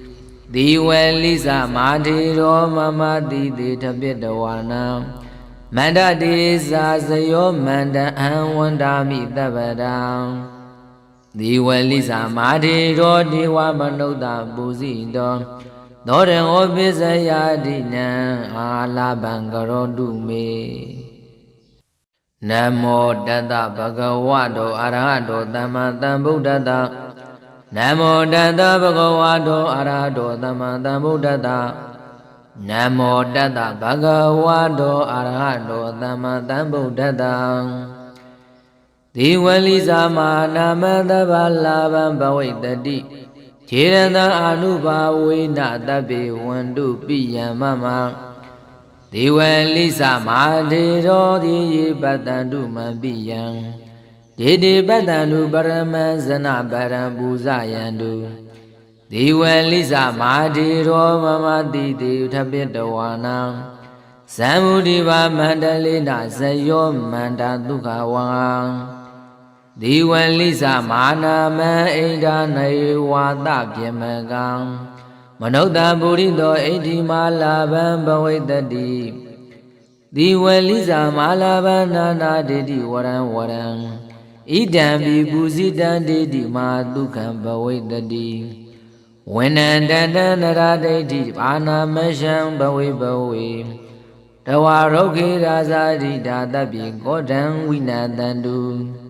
Diwali Samadhiro Mama Didi Tabitawana Manda Desa Sayo Manda Anwandami Tabadam Diwali Samadhiro Diwa Manoda Buzidam Doren Obisayadina Ala Bangarodume Namo Tata Bhagavato Arahato Dhamma Sambuddhassa Namo Tata Bhagavato Arahato Dhamma Sambuddhassa Namo Tata Bhagavato Arahato Dhamma Sambuddhassa Diwali Samana Madhavalabam Bhavitati Chiranda Anubhavina Tabi Vandu Piyamama Diwali Samadhiro Di Badandu Mabiyam Didi Badandu Paramazana Parambuzayandu Diwali Samadhiro Mamadi Tabitawana Samudiva Mandalina Sayo Mandadukawang Diwali Samana Maida Naiwata Pyamagang Manota Burido Edimalaban Bhavitati Diwali Samalabanana Didi Waran Idam Bibuzidan Didi Madukam Bhavitati Wenandana Didi Ana Masham Bhavi Tawaroki Razadi Dadabi Godan Winadandu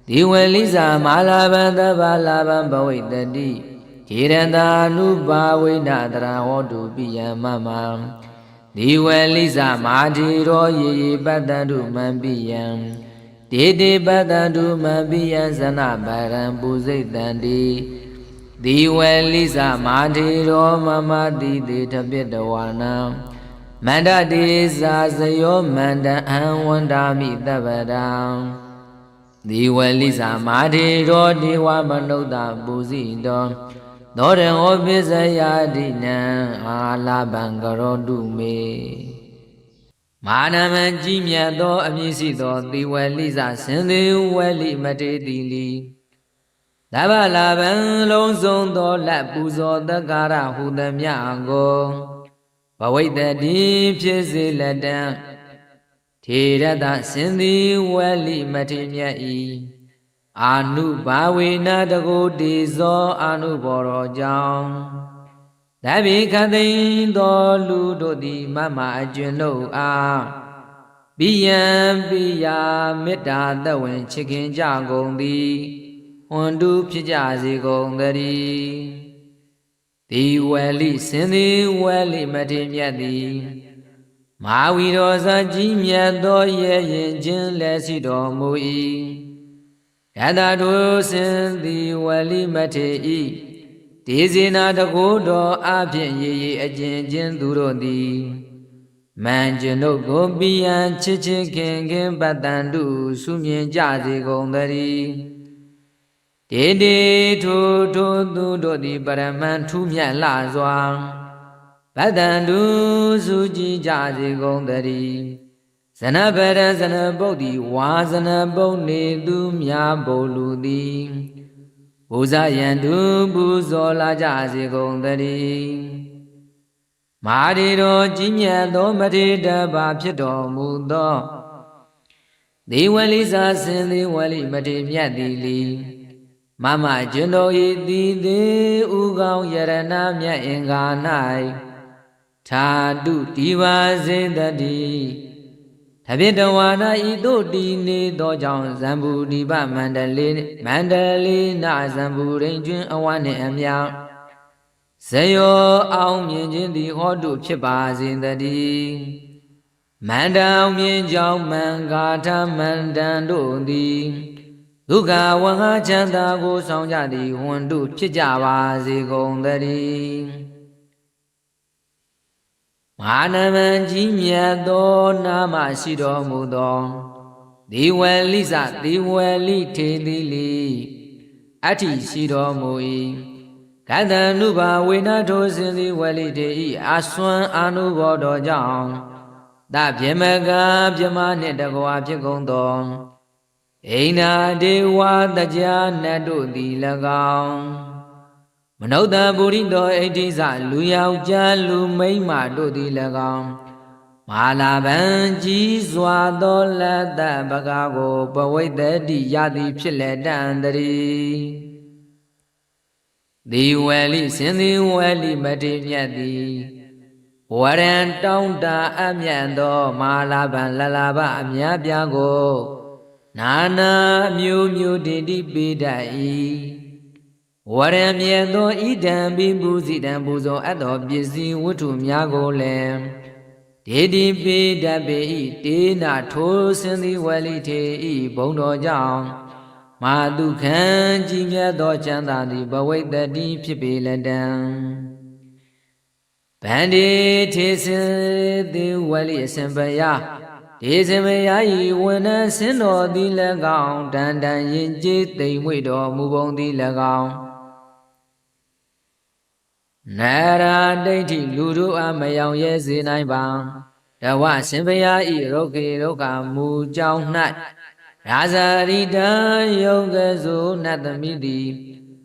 Diwali Samalabanda Balaban Bhavitati Chiranda Nubhavina Dravadu Piyamama Diwali Samadhiro Ye Badandu Mambiyam Dede Badandu Mambiyam Sanabaram Buzitandi Diwali Samadhiro Mamadi Tabitawana Manda Desa Sayo Manda Anwandami Tabadam Diwali Samadhiro Diwa Manoda Buzidam Doren Obisayadina Ala Bangarodume Manaman Jimyado Amisido Diwali Sindi Wali Matedili Dabalaban Longson Do Lapuzo the Gara Hudamyango Bhavitati Pyeziladam Tirada Sindi Wali Matinyai Anubhavina Dago Dizo Anuboro Jam Dabi Kadin Do Ludo Di Mama Juno A Biyam Biya Mita Dawin Chicken Jagondi Undu Pijazi Gongari Diwali Sindi Wali Matinyadi Mawirosa Jimya Do Ye Jin Lesido Mui Yadado Sindi Wali Matei Tizina Dagodo Abin Ye Ajin Durondi မန်ကျွန်ုပ်ကိုပိယံချစ်ချစ်ခင်ခင်ပတ္တန္တုဆုမြင်ကြစေကုန်သတည်းတေတေထိုထိုသူတို့သည်ပရမန်ထူးမြတ်လှစွာပတ္တန္တုဆုကြည်ကြစေကုန်သတည်းဇနဗရဇနပုတ်သည်ဝါဇနပုတ်နေသူများဘုလူသည်ဘုဇယံတုပူဇော်လာကြစေကုန်သတည်းမာရီတော်ကြီးမြတ်သောမထေရဘာဖြစ်တော်မူသောဒေဝလိစာစင်ဒေဝလိမထေမြတ်သည်လီမမကျွန်တော်ဤသည်သေးဥကောင်းယရဏမြတ်အင်္ဂါ၌သာတုဒီပါစေတည်းတပိတဝါနာဤသို့တည်နေသောကြောင့်ဇံဘူဒီပမန္တလေးနာဇံဘူရိန်ကျွန်းအဝနှင့်အမြောက်ဇယောအောင်မြင်ခြင်းသည်ဟောတုဖြစ်ပါစေတည်းမန္တအောင်မြင်ကြောင့်မံဂါထမန္တန်တို့သည်ဒုက္ခဝဟချမ်းသာကိုဆောင်ကြသည်ဝန်တုဖြစ်ကြပါစေကုန်တည်းမာနမံကြီးမြတ်သောနာမရှိတော်မူသောဒေဝလိစဒေဝလိထေသီလီအဋ္ဌိရှိတော်မူ၏ကတ္တနုဘာဝေနထိုစင်သည်ဝလိတေဤအစွမ်းအာနုဘောတော်ကြောင့်တပြမကပြမနှင့်တကွာဖြစ်ကုန်သောအိနာဒေဝတကြာနတ်တို့သည်၎င်းမနုဿပုရိသောဣဋ္ဌိစလူယောက်ျားလူမိန်းမတို့သည်၎င်းမာလာဗံကြီးစွာသောလက်တပကားကိုပဝိတ္တိရသည်ဖြစ်လက်တန်တည်းဒီဝဲလိစင်သည်ဝဲလိမထေမြတ်သည်ဝရံတောင်းတာအမြတ်သောမာလာဗံလလာဘအမြတ်ပြားကိုနာနာမျိုးမျိုးတိတိပိတတ်၏ဝရံမြတ်သောဣဒံပိပူဇိတံပူဇော်အပ်သောပစ္စည်းဝတ္ထုများကိုလည်းဒေတိပိတတ်ပေ၏တေနာထိုစင်သည်ဝလိထေ၏ဘုံတော်ကြောင့်မာတုခံကြီးမြတ်သောချမ်းသာသည်ဘဝိတ္တိဖြစ်ပေလက်တံဗန္တိထေစင်သည်ဝလိအစဉ်ပယဒေဇမယာဤဝဏ္ဏဆင်းတော်သည်၎င်းတန်တန်ရင်ကျေးသိမ်မွေ့တော်မူပုံသည်၎င်းနာရာဒိဋ္ဌိလူတို့အားမယောင်ရဲစေနိုင်ပါတဝရှင်ဘုရားဤရုက္ခေရုက္ခမူကြောင်း၌ရာဇရိတံယုံကစုနတ်သမီးသည်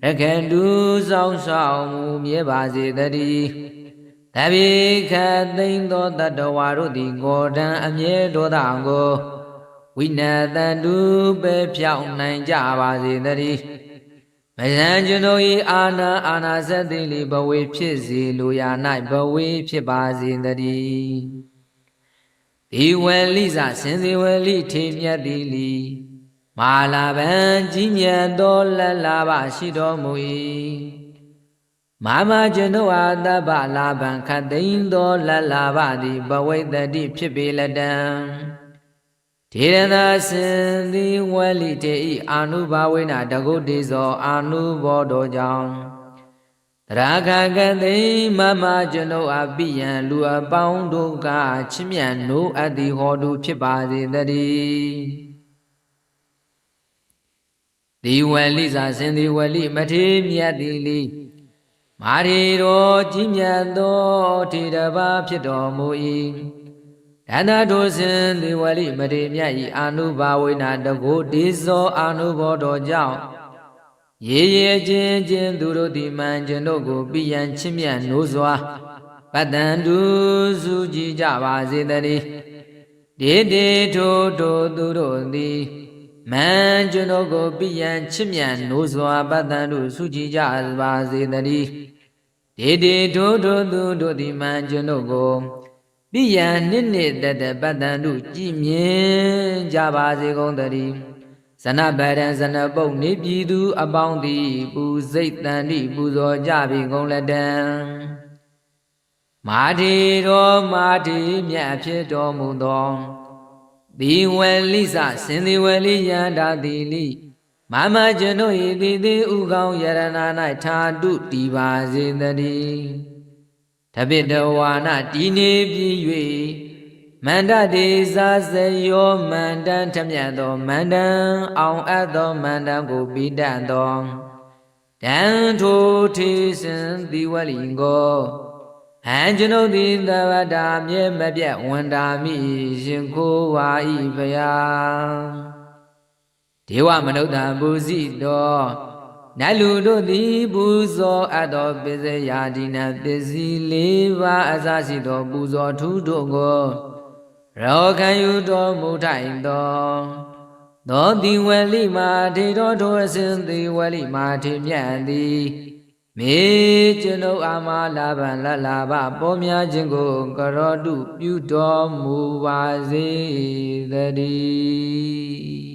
ရခန္တုဆောင်ဆောင်မူမြဲပါစေတည်းတပိခသိမ့်သောတတဝါတို့သည်ဂောတံအမြဲဒေါသကိုဝိနတန္တုပဲဖြောင်းနိုင်ကြပါစေတည်းမယံကျွန်ုပ်၏အာနာစက်သိလီဘဝေဖြစ်စေလိုရာ၌ဘဝေဖြစ်ပါစေတည်းဒီဝေလိစစင်စီဝေလိထေမြတ်သည်လီမာလာဗံကြီးမြတ်သောလလာဘရှိတော်မူ၏မာမကျွန်ုပ်အားတပ္ပလာဗံခတ်သိမ်းသောလလာဘသည်ဘဝိတ္တိဖြစ်ပေလက်တံထေရသာစင်သည်ဝလိတေဤအာနုဘာဝေနတကုတေဇောအာနုဘောတော်ကြောင့်တရာခကသိမမကျွန်ုပ်အပိယံလူအပေါင်းတို့ကချစ်မြတ်နိုးအပ်သည်ဟောတုဖြစ်ပါစေတည်းဒီဝလိစာစင်သည်ဝလိမထေမြတ်သည်လီမာရီတော်ကြီးမြတ်သောထေရဘာဖြစ်တော်မူ၏ဒန္တာတို့စင်ဒီဝလိမထေမြတ်၏အာနုဘာဝေနတကုတေဇောအာနုဘောတော်ကြောင့်ရေရေချင်းသူတို့သည်မှန်ကျွန်တို့ကိုပိယံချစ်မြတ်နိုးစွာပတ္တန္တုစုကြည်ကြပါစေတည်းဒေတေထိုသူတို့သည်မှန်ကျွန်တို့ကိုပိယံချစ်မြတ်နိုးစွာပတ္တန္တုစုကြည်ကြပါစေတည်းဒေတေထိုသူတို့သည်မှန်ကျွန်တို့ကိုပိယံနှစ်တပတ္တန္တုကြည်မြင်ကြပါစေကုန်တည်းဇနဗရံဇနပုတ်နေပြည်သူအပေါင်းသည်ပူစိတ်တန်တိပူဇော်ကြပြီကုန်လက်တံမာထေတော်မာထေမြတ်ဖြစ်တော်မူသောဒီဝလိစစင်ဒီဝလိယန္တာတိလိမမကျွန်ုပ်၏တိတိဥကောင်းယရဏ၌ထာတုတည်ပါစေတည်းတပိတဝါနတည်နေပြီ၍ မန္တတိစာစယောမန္တံထမြတ်သောမန္တံအောင်အပ်သောမန္တံကိုပိတတ်သောတံထိုထေစံတိဝလိကိုဟံကျွန်ုပ်သည်သဗ္ဗတာမြဲမပြတ်ဝန်တာမိရှင်ကိုဝါဤဖယားဒေဝမနုဿပူဇိတောနတ်လူတို့သည်ပူဇော်အပ်သောပစ္စယဒီနပစ္စည်း၄ပါးအစရှိသောပူဇော်ထူးတို့ကိုရောခံယူတော်မူထိုင်သောတိဝလိမာထေတော်ထိုအစဉ်တိဝလိမာထေမြတ်သည်မေကျွန်ုပ်အာမလာဗံလလာဘပေါ်များခြင်းကိုကရောတုပြုတော်မူပါစေတည်း